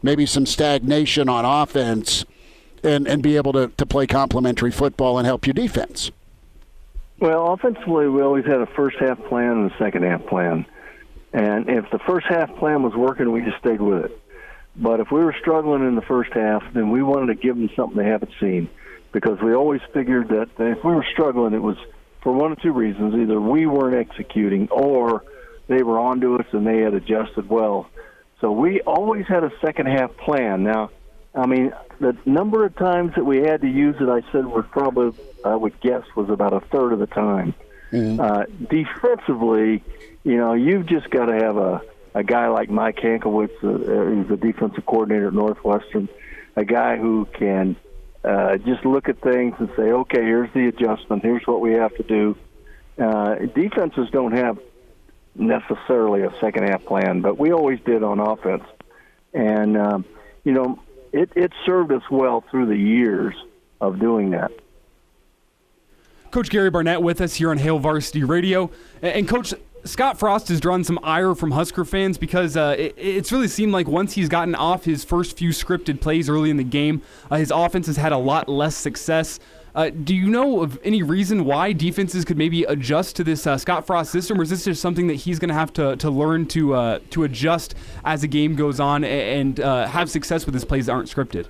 maybe some stagnation on offense, and be able to play complementary football and help your defense? Well, offensively, we always had a first-half plan and a second-half plan. And if the first-half plan was working, we just stayed with it. But if we were struggling in the first half, then we wanted to give them something they haven't seen, because we always figured that if we were struggling, it was for one of two reasons. Either we weren't executing or they were onto us and they had adjusted well. So we always had a second-half plan. Now, the number of times that we had to use it, I said, was probably, I would guess, was about a third of the time. Mm-hmm. Defensively, you've just got to have a guy like Mike Hankiewicz, who's the defensive coordinator at Northwestern, a guy who can just look at things and say, okay, here's the adjustment, here's what we have to do. Defenses don't have necessarily a second-half plan, but we always did on offense. And, it served us well through the years of doing that. Coach Gary Barnett with us here on Hail Varsity Radio. And, Coach, Scott Frost has drawn some ire from Husker fans because it's really seemed like once he's gotten off his first few scripted plays early in the game, his offense has had a lot less success. Do you know of any reason why defenses could maybe adjust to this Scott Frost system, or is this just something that he's going to have to learn to adjust as the game goes on and have success with his plays that aren't scripted?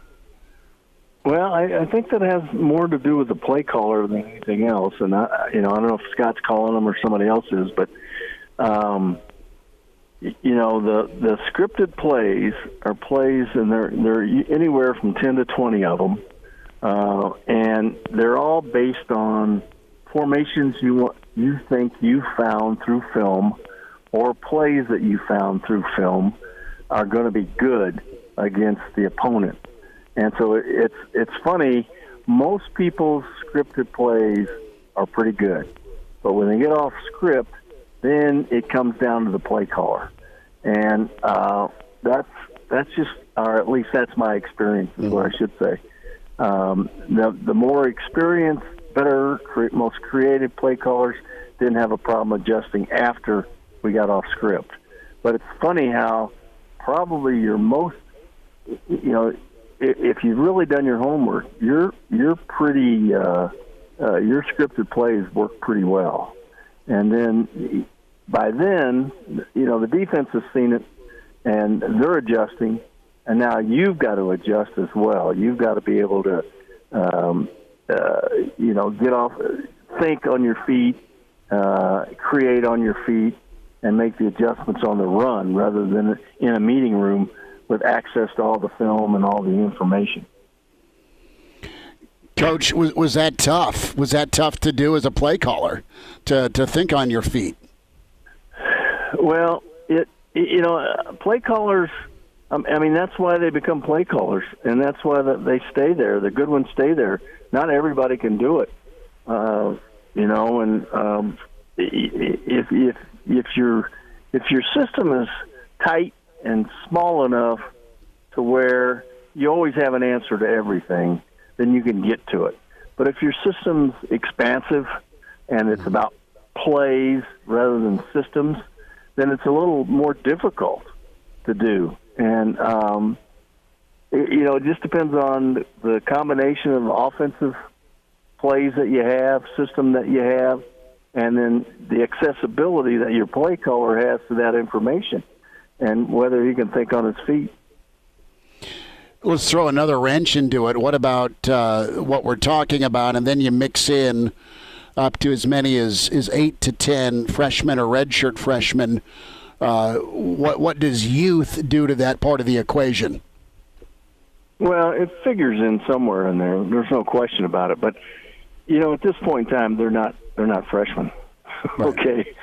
Well, I think that has more to do with the play caller than anything else. And, I don't know if Scott's calling them or somebody else is, but, the scripted plays are plays, and they're anywhere from 10 to 20 of them. And they're all based on formations you think you found through film, or plays that you found through film are going to be good against the opponent. And so it's funny. Most people's scripted plays are pretty good, but when they get off script, then it comes down to the play caller, and that's just, or at least that's my experience, is what I should say. The more experienced, better, most creative play callers didn't have a problem adjusting after we got off script. But it's funny how probably your most, if you've really done your homework, you're pretty, your scripted plays work pretty well. And then by then, the defense has seen it, and they're adjusting. And now you've got to adjust as well. You've got to be able to, get off, think on your feet, create on your feet, and make the adjustments on the run rather than in a meeting room with access to all the film and all the information. Coach, was that tough? Was that tough to do as a play caller, to think on your feet? Well, play callers, that's why they become play callers, and that's why they stay there. The good ones stay there. Not everybody can do it, and if your system is tight and small enough to where you always have an answer to everything, then you can get to it. But if your system's expansive and it's about plays rather than systems, then it's a little more difficult to do. And, it just depends on the combination of offensive plays that you have, system that you have, and then the accessibility that your play caller has to that information, and whether he can think on his feet. Let's throw another wrench into it. What about what we're talking about, and then you mix in up to as many as 8 to 10 freshmen or redshirt freshmen. What does youth do to that part of the equation? Well, it figures in somewhere in there. There's no question about it. But at this point in time, they're not freshmen. Right. Okay,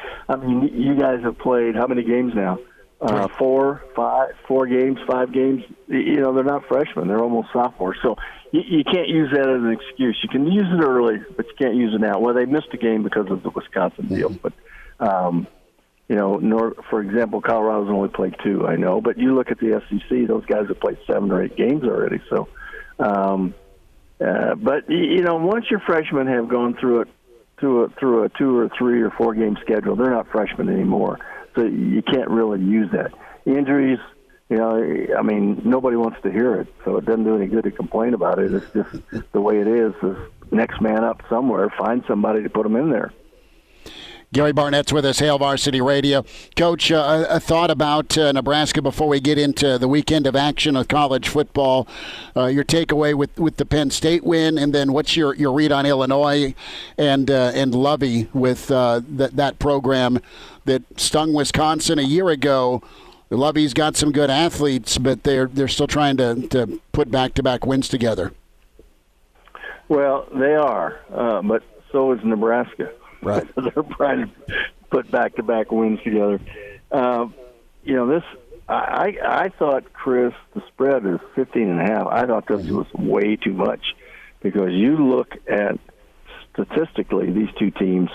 you guys have played how many games now? 4 games, 5 games. They're not freshmen. They're almost sophomores. So you can't use that as an excuse. You can use it early, but you can't use it now. Well, they missed a game because of the Wisconsin deal. But, for example, Colorado's only played 2, I know. But you look at the SEC, those guys have played 7 or 8 games already. So, but, once your freshmen have gone through a 2 or 3 or 4 game schedule, they're not freshmen anymore. So you can't really use that. Injuries, nobody wants to hear it, so it doesn't do any good to complain about it. It's just the way it is next man up somewhere, find somebody to put them in there. Gary Barnett's with us, Hail Varsity Radio. Coach, a thought about Nebraska before we get into the weekend of action of college football. Your takeaway with the Penn State win, and then what's your read on Illinois and Lovey with that program that stung Wisconsin a year ago. Lovey's got some good athletes, but they're still trying to put back-to-back wins together. Well, they are, but so is Nebraska. Right. They're trying to put back-to-back wins together. I thought, Chris, the spread is 15.5. I thought this was way too much because you look at statistically these two teams,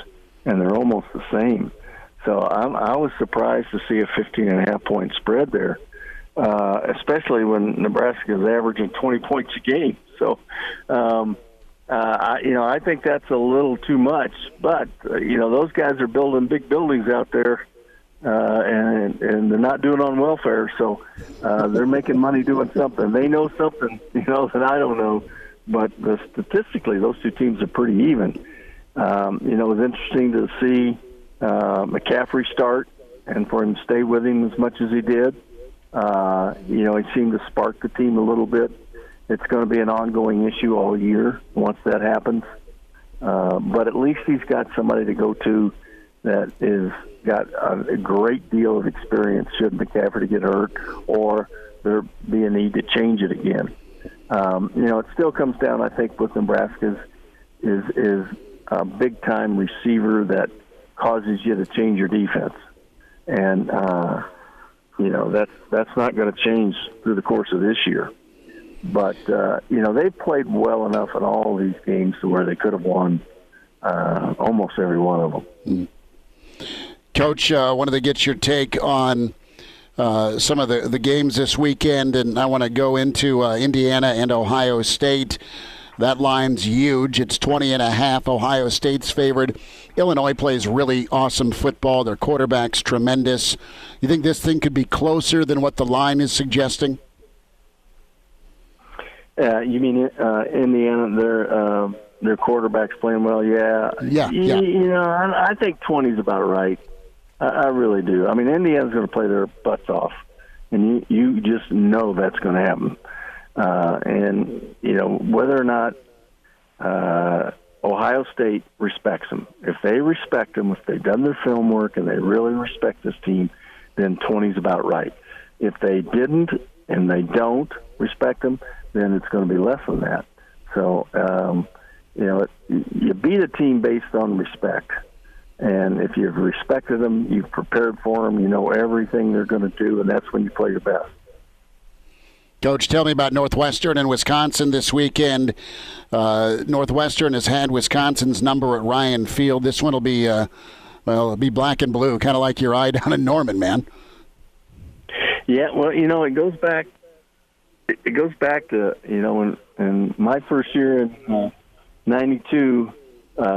and they're almost the same. So I was surprised to see a 15.5-point spread there, especially when Nebraska is averaging 20 points a game. So, I think that's a little too much. But those guys are building big buildings out there, and they're not doing it on welfare. So they're making money doing something. They know something, that I don't know. But statistically, those two teams are pretty even. It was interesting to see McCaffrey start and for him to stay with him as much as he did. He seemed to spark the team a little bit. It's going to be an ongoing issue all year once that happens. But at least he's got somebody to go to that is got a great deal of experience should McCaffrey get hurt or there be a need to change it again. It still comes down, I think, with Nebraska's is a big-time receiver that causes you to change your defense. And, that's not going to change through the course of this year. But, they've played well enough in all these games to where they could have won almost every one of them. Coach, I wanted to get your take on some of the games this weekend, and I want to go into Indiana and Ohio State. That line's huge. It's 20.5. Ohio State's favored. Illinois plays really awesome football. Their quarterback's tremendous. You think this thing could be closer than what the line is suggesting? You mean Indiana? Their quarterback's playing well. Yeah. I think 20 is about right. I really do. I mean, Indiana's going to play their butts off, and you just know that's going to happen. And whether or not Ohio State respects them. If they respect them, if they've done their film work and they really respect this team, then 20 is about right. If they didn't and they don't respect them, then it's going to be less than that. So, you beat a team based on respect. And if you've respected them, you've prepared for them, you know everything they're going to do, and that's when you play your best. Coach, tell me about Northwestern and Wisconsin this weekend. Northwestern has had Wisconsin's number at Ryan Field. This one will be, it'll be black and blue, kind of like your eye down in Norman, man. Yeah, well, it goes back. It goes back to in my first year in '92.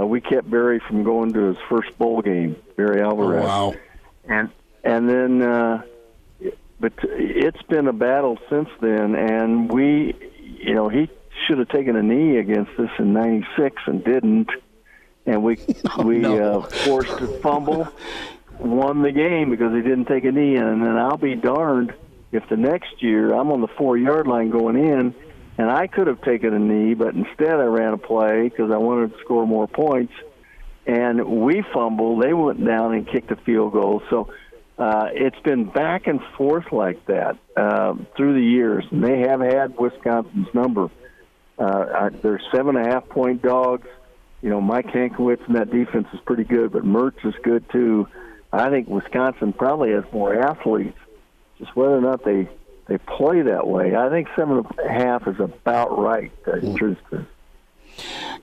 We kept Barry from going to his first bowl game, Barry Alvarez. Oh, wow. And then, but it's been a battle since then, and he should have taken a knee against us in '96 and didn't, and we forced a fumble, won the game because he didn't take a knee, and then I'll be darned if the next year I'm on the 4-yard line going in, and I could have taken a knee, but instead I ran a play because I wanted to score more points, and we fumbled. They went down and kicked a field goal. So it's been back and forth like that through the years, and they have had Wisconsin's number. They're 7.5-point dogs. Mike Hankwitz and that defense is pretty good, but Mertz is good too. I think Wisconsin probably has more athletes. Just whether or not they play that way, I think 7.5 is about right. Truth is.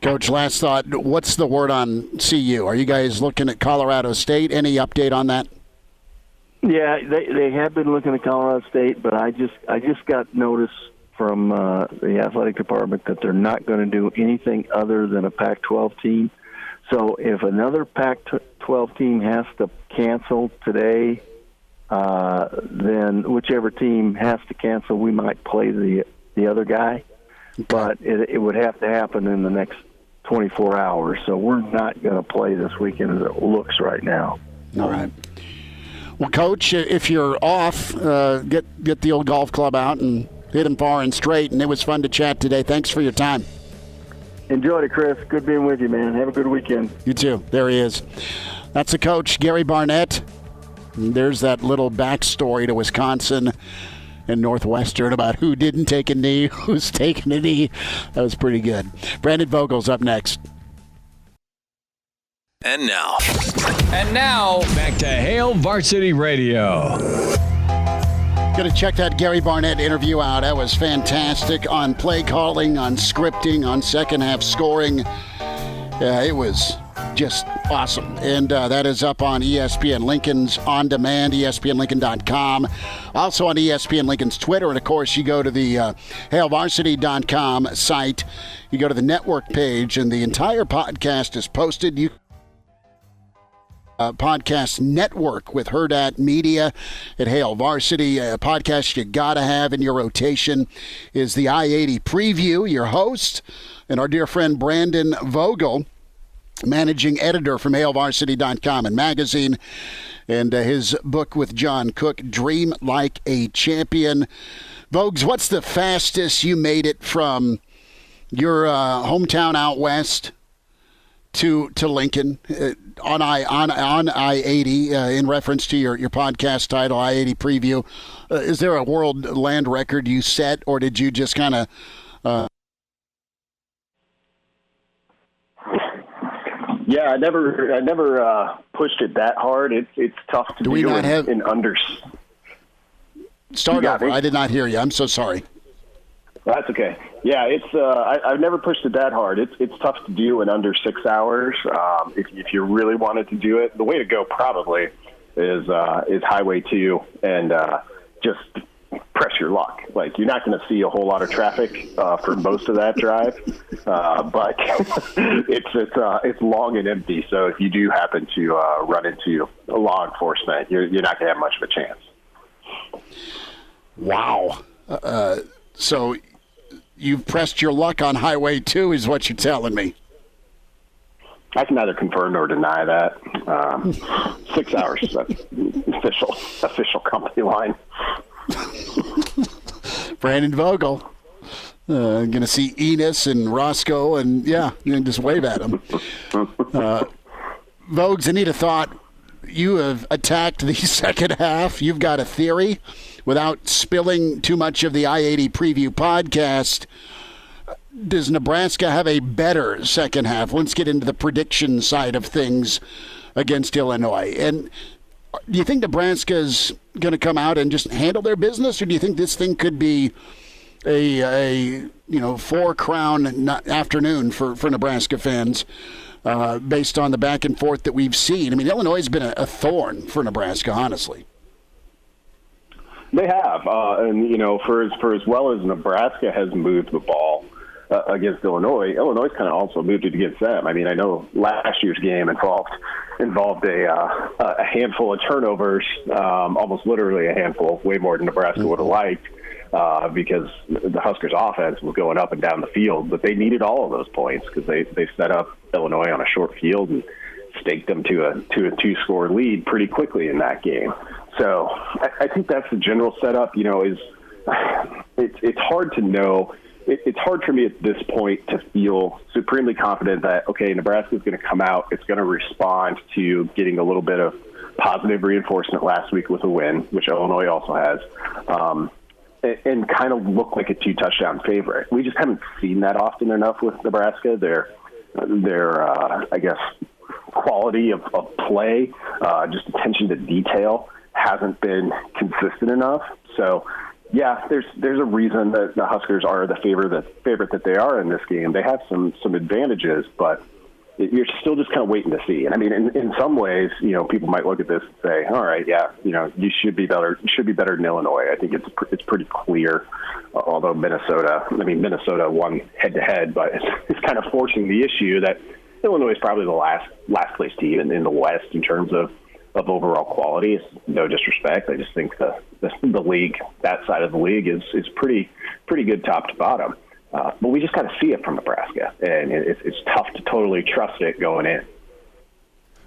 Coach, last thought. What's the word on CU? Are you guys looking at Colorado State? Any update on that? Yeah, they have been looking at Colorado State, but I just got notice from the athletic department that they're not going to do anything other than a Pac-12 team. So if another Pac-12 team has to cancel today, then whichever team has to cancel, we might play the other guy. But it would have to happen in the next 24 hours. So we're not going to play this weekend as it looks right now. All right. Well, Coach, if you're off, get the old golf club out and hit them far and straight. And it was fun to chat today. Thanks for your time. Enjoyed it, Chris. Good being with you, man. Have a good weekend. You too. There he is. That's the coach, Gary Barnett. And there's that little backstory to Wisconsin and Northwestern about who didn't take a knee, who's taking a knee. That was pretty good. Brandon Vogel's up next. And now, back to Hail Varsity Radio. Going to check that Gary Barnett interview out. That was fantastic on play calling, on scripting, on second half scoring. Yeah, it was just awesome. And that is up on ESPN Lincoln's On Demand, ESPNLincoln.com. Also on ESPN Lincoln's Twitter. And, of course, you go to the HailVarsity.com site. You go to the network page, and the entire podcast is posted. You podcast network with Hurrdat Media at Hail Varsity. A podcast you got to have in your rotation is the I-80 Preview. Your host and our dear friend Brandon Vogel, managing editor from HailVarsity.com and magazine, and his book with John Cook, Dream Like a Champion. Vogues, what's the fastest you made it from your hometown out west to Lincoln on I-80 in reference to your podcast title, I-80 Preview? Is there a world land record you set, or did you just kind of Yeah, I never pushed it that hard. It's tough to do in under. Start over. I did not hear you. I'm so sorry. That's okay. Yeah, it's I've never pushed it that hard. It's tough to do in under 6 hours. If you really wanted to do it, the way to go probably is Highway 2 and just press your luck. Like, you're not going to see a whole lot of traffic for most of that drive, but it's long and empty. So if you do happen to run into law enforcement, you're not going to have much of a chance. Wow. So you've pressed your luck on Highway 2 is what you're telling me. I can neither confirm nor deny that. 6 hours, that's official company line. Brandon Vogel. Going to see Enos and Roscoe, and just wave at them. Vogues, I need a thought. You have attacked the second half. You've got a theory. Without spilling too much of the I-80 Preview podcast, does Nebraska have a better second half? Let's get into the prediction side of things against Illinois. And do you think Nebraska's going to come out and just handle their business, or do you think this thing could be a four-crown afternoon for Nebraska fans based on the back and forth that we've seen? I mean, Illinois has been a thorn for Nebraska, honestly. They have, and for as well as Nebraska has moved the ball against Illinois kind of also moved it against them. I mean, I know last year's game involved a handful of turnovers, almost literally a handful, way more than Nebraska would have liked, because the Huskers' offense was going up and down the field. But they needed all of those points because they set up Illinois on a short field and staked them to a 2-score lead pretty quickly in that game. So I think that's the general setup. It's hard to know. It's hard for me at this point to feel supremely confident that, okay, Nebraska is going to come out. It's going to respond to getting a little bit of positive reinforcement last week with a win, which Illinois also has, and kind of look like a 2-touchdown favorite. We just haven't seen that often enough with Nebraska. Their I guess, quality of play, just attention to detail, hasn't been consistent enough. So, yeah, there's a reason that the Huskers are the favorite that they are in this game. They have some advantages, but you're still just kind of waiting to see. And I mean, in some ways, people might look at this and say, all right, yeah, you should be better. You should be better than Illinois. I think it's pretty clear. Although Minnesota won head to head, but it's kind of forcing the issue that Illinois is probably the last place team in the West in terms of overall quality. It's no disrespect. I just think the league, that side of the league, is pretty good top to bottom. But we just got to see it from Nebraska, and it's tough to totally trust it going in.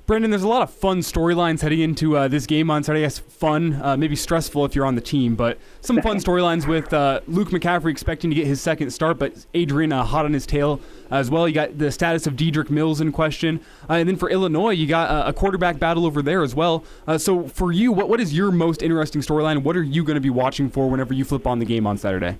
Brandon, there's a lot of fun storylines heading into this game on Saturday. I guess fun, maybe stressful if you're on the team, but some fun storylines with Luke McCaffrey expecting to get his second start, but Adrian hot on his tail as well. You got the status of Dedrick Mills in question. And then for Illinois, you got a quarterback battle over there as well. So for you, what is your most interesting storyline? What are you going to be watching for whenever you flip on the game on Saturday?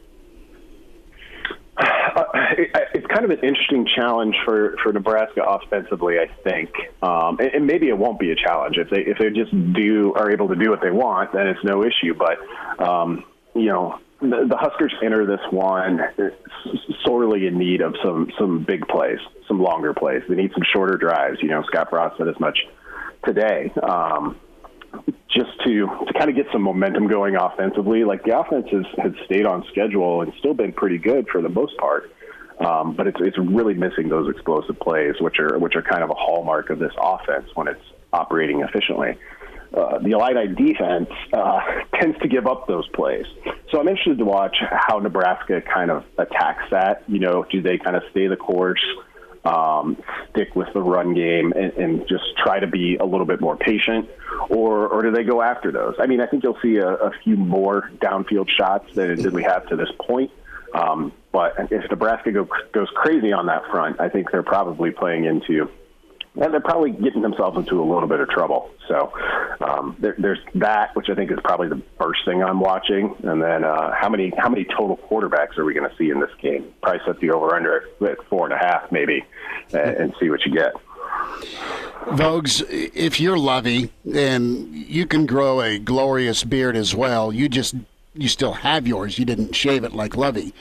It's kind of an interesting challenge for Nebraska offensively, I think, and maybe it won't be a challenge if they just are able to do what they want, then it's no issue. But the Huskers enter this one sorely in need of some big plays, some longer plays. They need some shorter drives. Scott Frost said as much today. Just to kind of get some momentum going offensively. Like, the offense has stayed on schedule and still been pretty good for the most part. But it's really missing those explosive plays, which are kind of a hallmark of this offense when it's operating efficiently. The Illini defense tends to give up those plays. So I'm interested to watch how Nebraska kind of attacks that. Do they kind of stay the course, stick with the run game, and just try to be a little bit more patient, or do they go after those? I mean, I think you'll see a few more downfield shots than we have to this point. But if Nebraska goes crazy on that front, I think they're probably they're probably getting themselves into a little bit of trouble. So there's that, which I think is probably the first thing I'm watching. And then how many total quarterbacks are we going to see in this game? Probably set the over-under at 4.5 maybe, and see what you get. Vogues, if you're Lovey and you can grow a glorious beard as well, you still have yours. You didn't shave it like Lovey,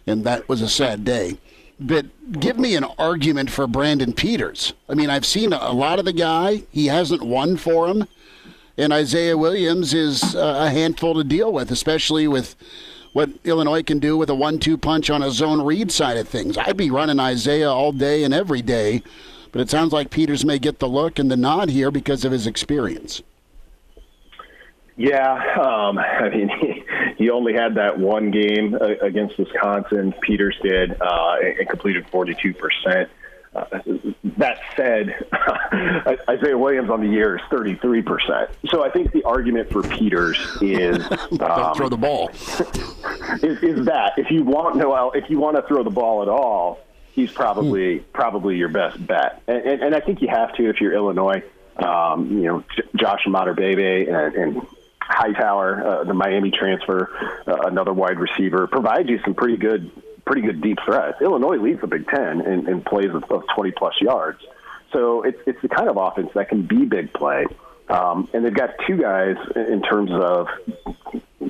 and that was a sad day. But give me an argument for Brandon Peters. I mean, I've seen a lot of the guy. He hasn't won for him. And Isaiah Williams is a handful to deal with, especially with what Illinois can do with a 1-2 punch on a zone read side of things. I'd be running Isaiah all day and every day. But it sounds like Peters may get the look and the nod here because of his experience. Yeah, I mean, he only had that one game against Wisconsin. Peters did and completed 42%. That said, Isaiah Williams on the year is 33%. So I think the argument for Peters is don't throw the ball. is that if you want to throw the ball at all, he's probably your best bet. And I think you have to if you're Illinois. Josh Materbebe and Hightower, the Miami transfer, another wide receiver, provides you some pretty good deep threats. Illinois leads the Big Ten in plays of 20-plus yards. So it's the kind of offense that can be big play. And they've got two guys in terms of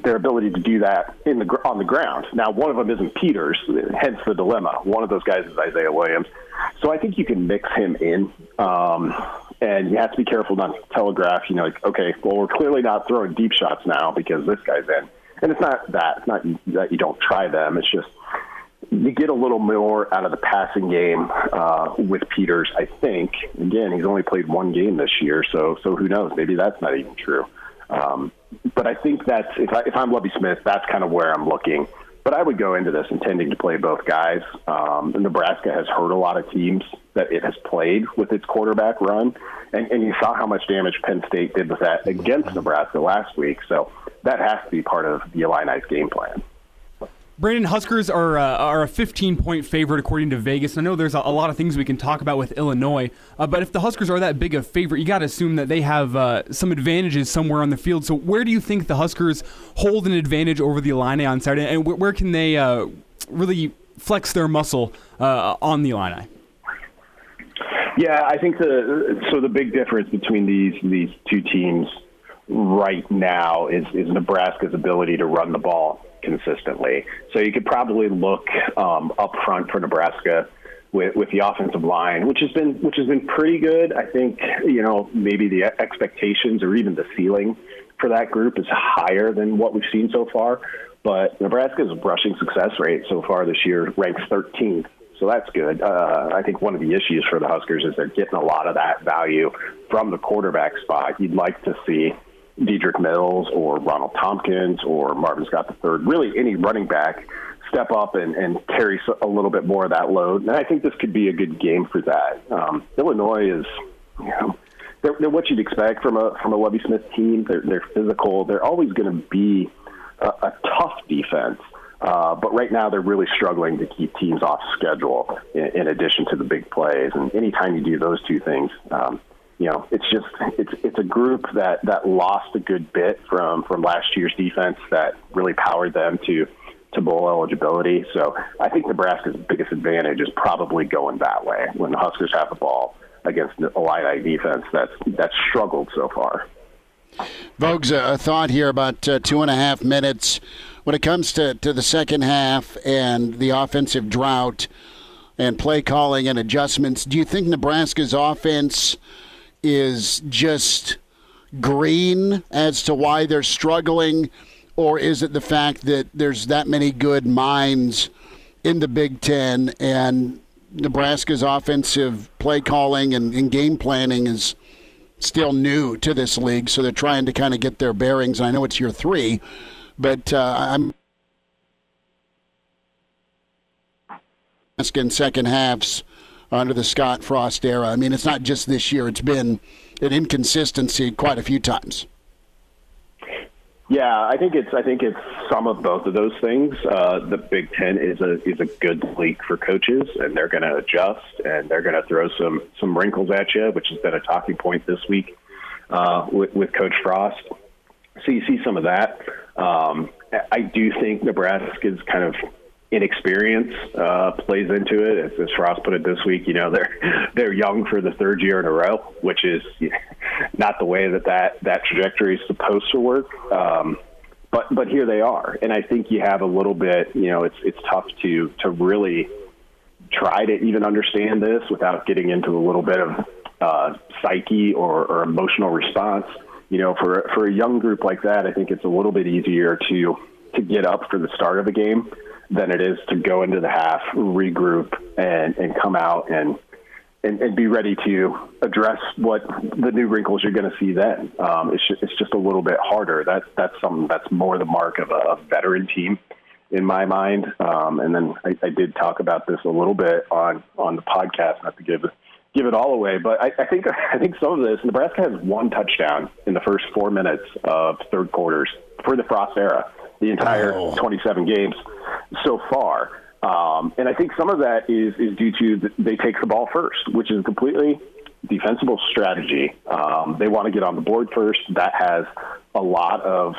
their ability to do that on the ground. Now, one of them isn't Peters, hence the dilemma. One of those guys is Isaiah Williams. So I think you can mix him in. And you have to be careful not to telegraph, okay, well, we're clearly not throwing deep shots now because this guy's in. And it's not that. It's not that you don't try them. It's just you get a little more out of the passing game with Peters, I think. Again, he's only played one game this year, so who knows? Maybe that's not even true. But I think that's if I'm Lovie Smith, that's kind of where I'm looking. But I would go into this intending to play both guys. Nebraska has hurt a lot of teams that it has played with its quarterback run. And you saw how much damage Penn State did with that against Nebraska last week. So that has to be part of the Illini's game plan. Brandon, Huskers are a 15-point favorite according to Vegas. I know there's a lot of things we can talk about with Illinois, but if the Huskers are that big a favorite, you got to assume that they have some advantages somewhere on the field. So where do you think the Huskers hold an advantage over the Illini on Saturday, and where can they really flex their muscle on the Illini? Yeah, I think the big difference between these two teams right now is Nebraska's ability to run the ball consistently. So you could probably look up front for Nebraska with the offensive line, which has been pretty good. I think maybe the expectations or even the ceiling for that group is higher than what we've seen so far. But Nebraska's rushing success rate so far this year ranks 13th. So that's good. I think one of the issues for the Huskers is they're getting a lot of that value from the quarterback spot. You'd like to see Dedrick Mills or Ronald Tompkins or Marvin Scott III, really any running back, step up and carry a little bit more of that load. And I think this could be a good game for that. Illinois is, they're what you'd expect from a Lovie Smith team. They're physical. They're always going to be a tough defense. But right now they're really struggling to keep teams off schedule in addition to the big plays. And anytime you do those two things, it's a group that lost a good bit from last year's defense that really powered them to bowl eligibility. So I think Nebraska's biggest advantage is probably going that way when the Huskers have the ball against the Illini defense that's struggled so far. Vogue's a thought here about 2.5 minutes. When it comes to the second half and the offensive drought and play calling and adjustments, do you think Nebraska's offense is just green as to why they're struggling, or is it the fact that there's that many good minds in the Big Ten and Nebraska's offensive play calling and game planning is still new to this league, so they're trying to kind of get their bearings? I know it's year 3, but I'm asking second halves under the Scott Frost era. I mean, it's not just this year. It's been an inconsistency quite a few times. Yeah, I think it's some of both of those things. The Big Ten is a good league for coaches, and they're going to adjust and they're going to throw some wrinkles at you, which has been a talking point this week with Coach Frost. So you see some of that. I do think Nebraska's kind of inexperience plays into it. As Frost put it this week, they're young for the third year in a row, which is not the way that trajectory is supposed to work. But here they are, and I think you have a little bit. It's tough to really try to even understand this without getting into a little bit of psyche or emotional response. For a young group like that, I think it's a little bit easier to get up for the start of a game than it is to go into the half, regroup, and come out and be ready to address what the new wrinkles you're going to see then. It's just a little bit harder. That's something that's more the mark of a veteran team in my mind. And then I did talk about this a little bit on the podcast, not to give it all away, but I think some of this, Nebraska has 1 touchdown in the first 4 minutes of third quarters for the Frost era, the entire 27 games so far. And I think some of that is due to they take the ball first, which is a completely defensible strategy. They want to get on the board first. That has a lot of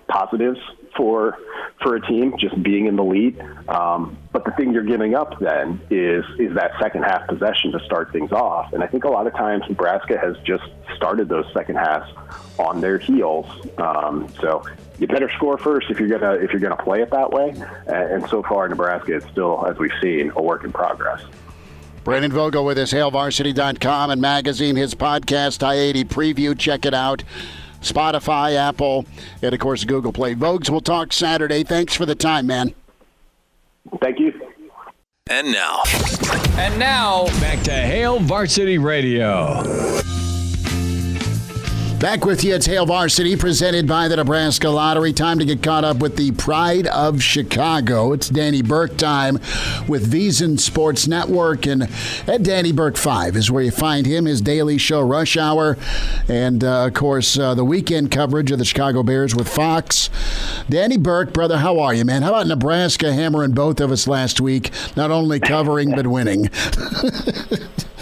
positives for a team, just being in the lead. But the thing you're giving up then is that second half possession to start things off. And I think a lot of times Nebraska has just started those second halves on their heels. So you better score first if you're gonna play it that way. And so far, Nebraska is still, as we've seen, a work in progress. Brandon Vogel with his HailVarsity.com and magazine, his podcast, I-80 Preview. Check it out. Spotify, Apple, and, of course, Google Play. Vogues, we'll talk Saturday. Thanks for the time, man. Thank you. And now, back to Hail Varsity Radio. Back with you, it's Hail Varsity, presented by the Nebraska Lottery. Time to get caught up with the Pride of Chicago. It's Danny Burke time with VSiN Sports Network, and at Danny Burke 5 is where you find him, his daily show, Rush Hour, and, of course, the weekend coverage of the Chicago Bears with Fox. Danny Burke, brother, how are you, man? How about Nebraska hammering both of us last week, not only covering but winning?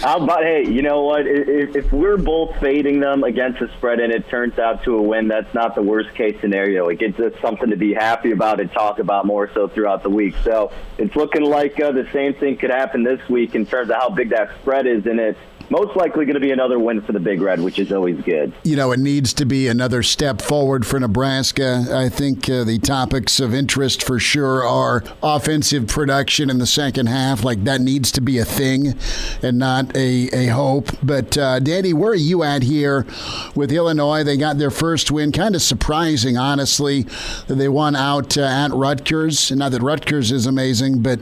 Hey, you know what? If we're both fading them against the spread and it turns out to a win, that's not the worst case scenario. It gives us something to be happy about and talk about more so throughout the week. So it's looking like the same thing could happen this week in terms of how big that spread is, and it's most likely going to be another win for the Big Red, which is always good. It needs to be another step forward for Nebraska. I think the topics of interest for sure are offensive production in the second half. Like, that needs to be a thing and not a hope. But, Danny, where are you at here with Illinois? They got their first win. Kind of surprising, honestly, that they won out at Rutgers. Not that Rutgers is amazing, but,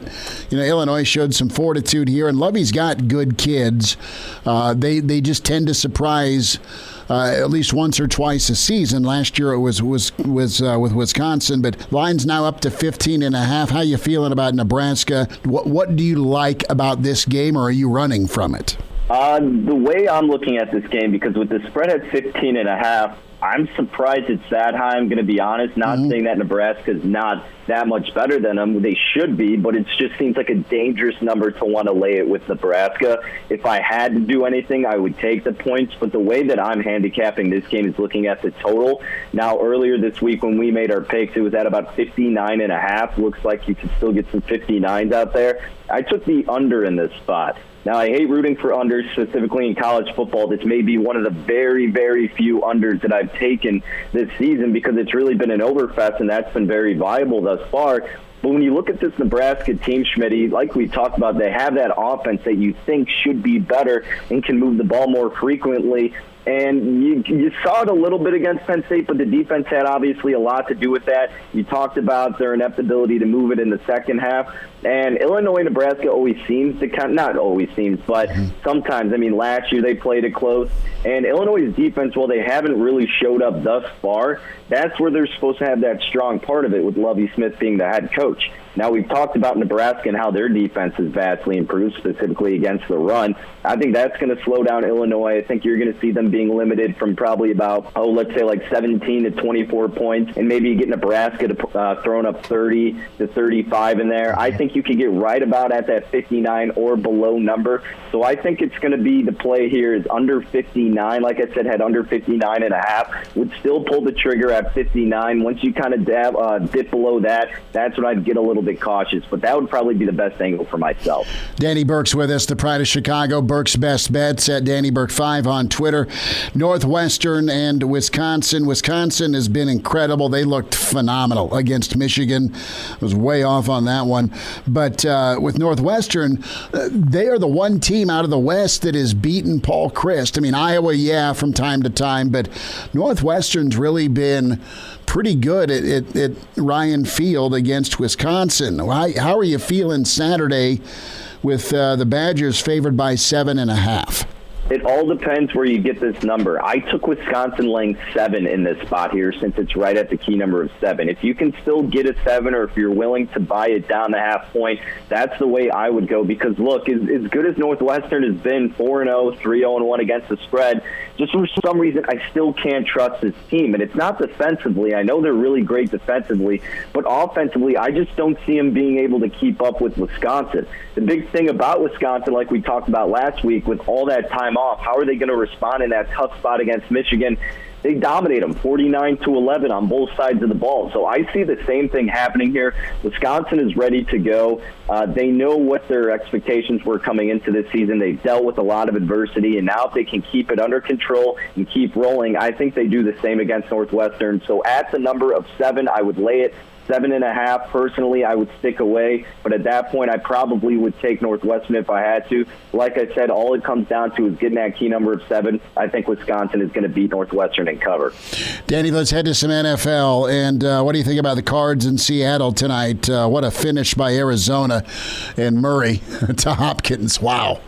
Illinois showed some fortitude here. And Lovey's got good kids. They just tend to surprise at least once or twice a season. Last year it was with Wisconsin, but line's now up to 15.5. How you feeling about Nebraska? What do you like about this game, or are you running from it? The way I'm looking at this game, because with the spread at 15.5, I'm surprised it's that high. I'm going to be honest, not saying that Nebraska's not that much better than them. They should be, but it just seems like a dangerous number to want to lay it with Nebraska. If I had to do anything, I would take the points, but the way that I'm handicapping this game is looking at the total. Now, earlier this week when we made our picks, it was at about 59.5. Looks like you could still get some 59s out there. I took the under in this spot. Now, I hate rooting for unders, specifically in college football. This may be one of the very, very few unders that I've taken this season because it's really been an overfest, and that's been very viable thus far. But when you look at this Nebraska team, Schmidt, like we talked about, they have that offense that you think should be better and can move the ball more frequently. And you saw it a little bit against Penn State, but the defense had obviously a lot to do with that. You talked about their ineptability to move it in the second half. And Illinois, Nebraska always seems to not always seems, but sometimes. I mean, last year they played it close. And Illinois' defense, while they haven't really showed up thus far, that's where they're supposed to have that strong part of it with Lovie Smith being the head coach. Now, we've talked about Nebraska and how their defense has vastly improved, specifically against the run. I think that's going to slow down Illinois. I think you're going to see them being limited from probably about, let's say like 17 to 24 points, and maybe you get Nebraska to throwing up 30 to 35 in there. I think you can get right about at that 59 or below number. So I think it's going to be the play here is under 59. Like I said, had under 59 and a half. Would still pull the trigger at 59. Once you kind of dip below that, that's when I'd get a little bit cautious, but that would probably be the best angle for myself. Danny Burke's with us, the pride of Chicago. Burke's Best Bets at Danny Burke 5 on Twitter. Northwestern and Wisconsin. Wisconsin has been incredible. They looked phenomenal against Michigan. I was way off on that one. But with Northwestern, they are the one team out of the West that has beaten Paul Chryst. I mean, Iowa, yeah, from time to time, but Northwestern's really been pretty good at Ryan Field against Wisconsin. How are you feeling Saturday with the Badgers favored by 7.5? It all depends where you get this number. I took Wisconsin laying 7 in this spot here since it's right at the key number of 7. If you can still get a 7 or if you're willing to buy it down the half point, that's the way I would go because, look, as good as Northwestern has been 4-0, 3-0-1 against the spread, just for some reason I still can't trust this team. And it's not defensively. I know they're really great defensively, but offensively I just don't see them being able to keep up with Wisconsin. The big thing about Wisconsin, like we talked about last week, with all that time off, how are they going to respond in that tough spot against Michigan? They dominate them 49-11 on both sides of the ball. So I see the same thing happening here. Wisconsin is ready to go. They know what their expectations were coming into this season. They've dealt with a lot of adversity, and now if they can keep it under control and keep rolling, I think they do the same against Northwestern. So at the number of 7, I would lay it. 7.5, personally, I would stick away. But at that point, I probably would take Northwestern if I had to. Like I said, all it comes down to is getting that key number of 7. I think Wisconsin is going to beat Northwestern and cover. Danny, let's head to some NFL. And what do you think about the Cards in Seattle tonight? What a finish by Arizona and Murray to Hopkins. Wow.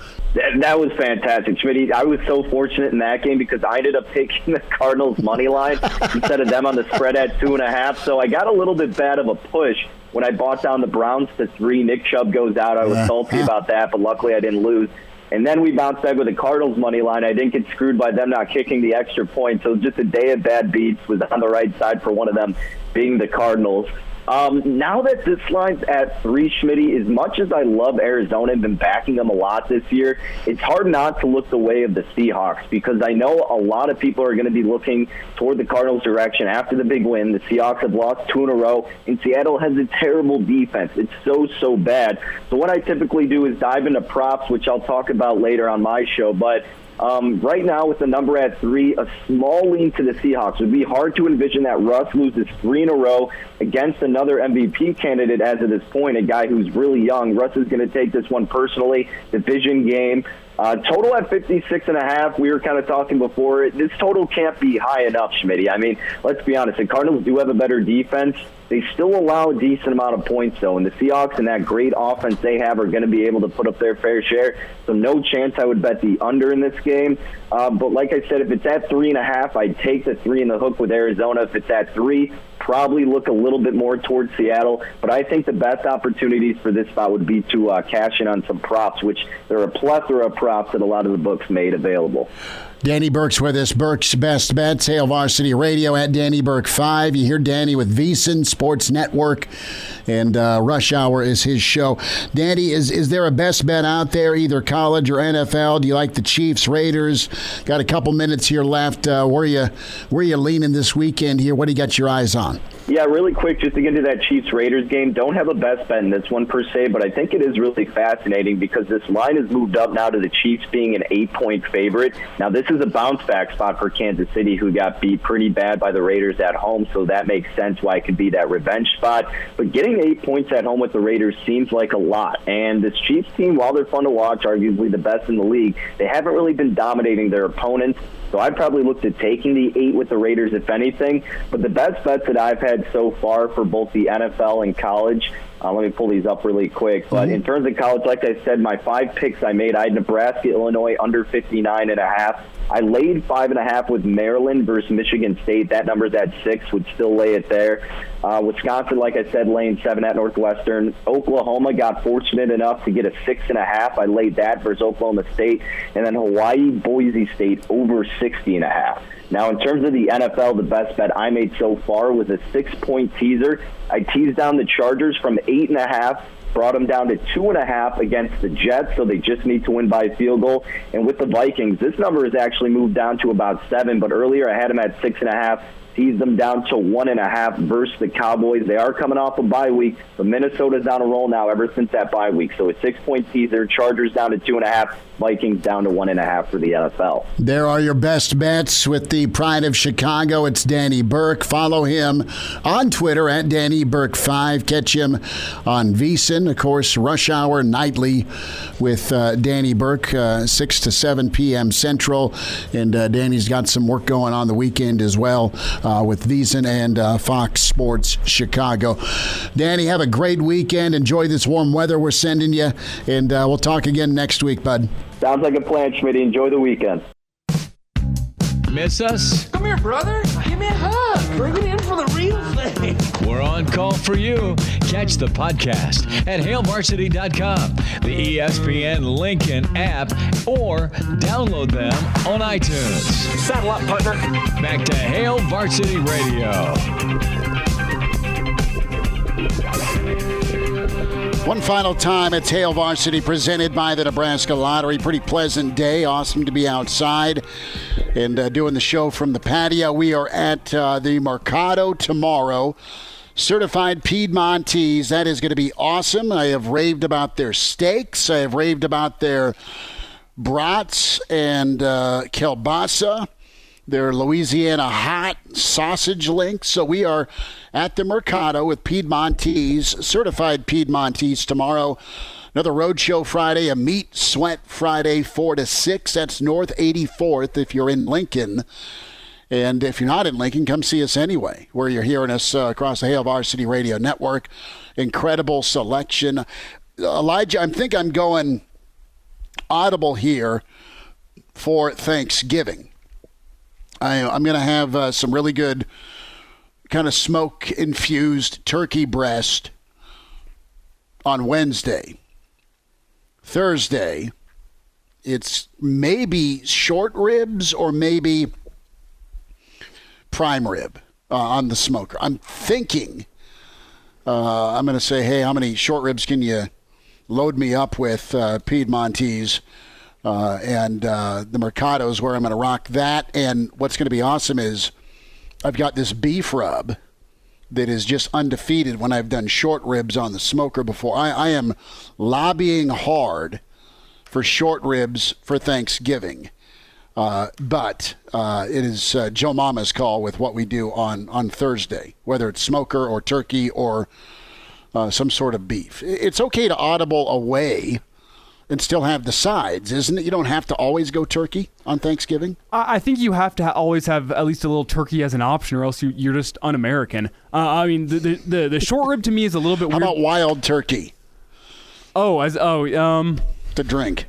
That was fantastic, Schmidt. I was so fortunate in that game because I ended up taking the Cardinals' money line instead of them on the spread at 2.5. So I got a little bit bad of a push when I bought down the Browns to 3. Nick Chubb goes out. I was salty about that, but luckily I didn't lose. And then we bounced back with the Cardinals' money line. I didn't get screwed by them not kicking the extra point. So just a day of bad beats. Was on the right side for one of them being the Cardinals. Now that this line's at 3, Schmidt, as much as I love Arizona and been backing them a lot this year, it's hard not to look the way of the Seahawks because I know a lot of people are going to be looking toward the Cardinals' direction after the big win. The Seahawks have lost 2 in a row, and Seattle has a terrible defense. It's so bad. So what I typically do is dive into props, which I'll talk about later on my show, but right now, with the number at 3, a small lean to the Seahawks. It would be hard to envision that Russ loses 3 in a row against another MVP candidate as of this point, a guy who's really young. Russ is going to take this one personally. Division game. Total at 56.5. We were kind of talking before. This total can't be high enough, Schmidt. I mean, let's be honest. The Cardinals do have a better defense. They still allow a decent amount of points, though, and the Seahawks and that great offense they have are going to be able to put up their fair share. So no chance I would bet the under in this game. But like I said, if it's at 3.5, I'd take the 3 in the hook with Arizona. If it's at 3, probably look a little bit more towards Seattle. But I think the best opportunities for this spot would be to cash in on some props, which there are a plethora of props that a lot of the books made available. Danny Burke's with us. Burke's Best Bets, Tale Varsity Radio at Danny Burke 5. You hear Danny with VSiN Sports Network, and Rush Hour is his show. Danny, is there a best bet out there, either college or NFL? Do you like the Chiefs, Raiders? Got a couple minutes here left. Where you leaning this weekend here? What do you got your eyes on? Yeah, really quick, just to get to that Chiefs-Raiders game, don't have a best bet in this one per se, but I think it is really fascinating because this line has moved up now to the Chiefs being an 8-point favorite. Now, this is a bounce-back spot for Kansas City, who got beat pretty bad by the Raiders at home, so that makes sense why it could be that revenge spot. But getting 8 points at home with the Raiders seems like a lot. And this Chiefs team, while they're fun to watch, arguably the best in the league, they haven't really been dominating their opponents. So I'd probably look at taking the 8 with the Raiders, if anything. But the best bets that I've had so far for both the NFL and college, let me pull these up really quick. But in terms of college, like I said, my 5 picks I made, I had Nebraska, Illinois, under 59.5. I laid 5.5 with Maryland versus Michigan State. That number's at 6, would still lay it there. Wisconsin, like I said, laying 7 at Northwestern. Oklahoma got fortunate enough to get a 6.5. I laid that versus Oklahoma State. And then Hawaii, Boise State over 60.5. Now, in terms of the NFL, the best bet I made so far was a 6-point teaser. I teased down the Chargers from 8.5. Brought them down to 2.5 against the Jets, so they just need to win by a field goal. And with the Vikings, this number has actually moved down to about 7, but earlier I had them at 6.5. Teased them down to 1.5 versus the Cowboys. They are coming off a bye week, but Minnesota's on a roll now ever since that bye week. So a 6-point teaser, Chargers down to 2.5, Vikings down to 1.5 for the NFL. There are your best bets with the pride of Chicago. It's Danny Burke. Follow him on Twitter at DannyBurke5. Catch him on VSiN, of course, Rush Hour nightly with Danny Burke, 6 to 7 p.m. Central. And Danny's got some work going on the weekend as well with VSiN and Fox Sports Chicago. Danny, have a great weekend. Enjoy this warm weather we're sending you. And we'll talk again next week, bud. Sounds like a plan, Schmidt. Enjoy the weekend. Miss us? Come here, brother. Give me a hug. Bring it in for the real thing. We're on call for you. Catch the podcast at HailVarsity.com, the ESPN Lincoln app, or download them on iTunes. Saddle up, partner. Back to Hail Varsity Radio. One final time, it's Hail Varsity presented by the Nebraska Lottery. Pretty pleasant day. Awesome to be outside and doing the show from the patio. We are at the Mercado tomorrow. Certified Piedmontese. That is going to be awesome. I have raved about their steaks. I have raved about their brats and kielbasa. Their Louisiana hot sausage links. So we are at the Mercado with Piedmontese, certified Piedmontese tomorrow. Another Roadshow Friday, a Meat Sweat Friday, 4 to 6. That's North 84th if you're in Lincoln. And if you're not in Lincoln, come see us anyway, where you're hearing us across the Hail Varsity Radio Network. Incredible selection. Elijah, I think I'm going audible here for Thanksgiving. I'm going to have some really good kind of smoke-infused turkey breast on Wednesday. Thursday, it's maybe short ribs or maybe prime rib on the smoker. I'm thinking I'm going to say, hey, how many short ribs can you load me up with, Piedmontese? And the Mercado's where I'm going to rock that. And what's going to be awesome is I've got this beef rub that is just undefeated when I've done short ribs on the smoker before. I am lobbying hard for short ribs for Thanksgiving. But it is Joe Mama's call with what we do on Thursday, whether it's smoker or turkey or some sort of beef. It's okay to audible away and still have the sides, isn't it? You don't have to always go turkey on Thanksgiving. I think you have to always have at least a little turkey as an option, or else you're just un-American. I mean, the short rib to me is a little bit weird. How about wild turkey? To drink.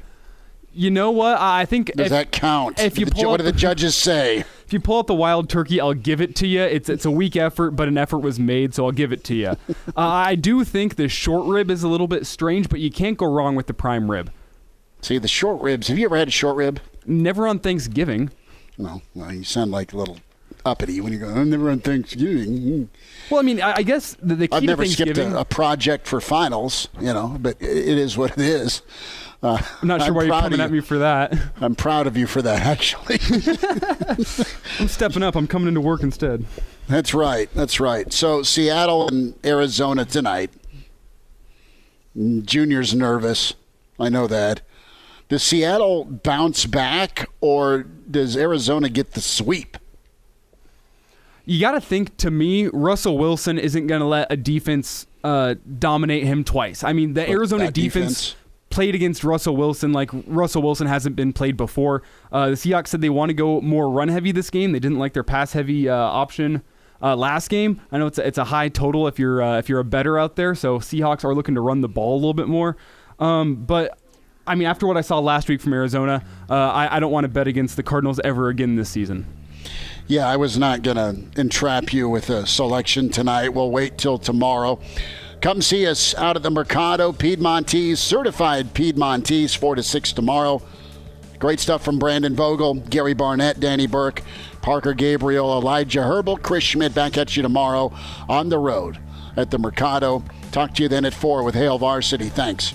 You know what? I think does that count? If you what do the judges say? If you pull out the wild turkey, I'll give it to you. It's a weak effort, but an effort was made, so I'll give it to you. I do think the short rib is a little bit strange, but you can't go wrong with the prime rib. See, the short ribs. Have you ever had a short rib? Never on Thanksgiving. No, well, you sound like a little uppity when you go, I'm never on Thanksgiving. Well, I mean, I guess the key I've never to Thanksgiving... skipped a project for finals, but it is what it is. I'm not sure why you're coming at me for that. I'm proud of you for that, actually. I'm stepping up. I'm coming into work instead. That's right. So Seattle and Arizona tonight. Junior's nervous. I know that. Does Seattle bounce back, or does Arizona get the sweep? You got to think, to me, Russell Wilson isn't going to let a defense dominate him twice. I mean, the Arizona defense played against Russell Wilson like Russell Wilson hasn't been played before. The Seahawks said they want to go more run-heavy this game. They didn't like their pass-heavy option last game. I know it's a high total if you're a bettor out there, so Seahawks are looking to run the ball a little bit more. But I mean, after what I saw last week from Arizona, I don't want to bet against the Cardinals ever again this season. Yeah, I was not going to entrap you with a selection tonight. We'll wait till tomorrow. Come see us out at the Mercado, Piedmontese, certified Piedmontese, 4 to 6 tomorrow. Great stuff from Brandon Vogel, Gary Barnett, Danny Burke, Parker Gabriel, Elijah Herbel, Chris Schmidt. Back at you tomorrow on the road at the Mercado. Talk to you then at 4 with Hail Varsity. Thanks.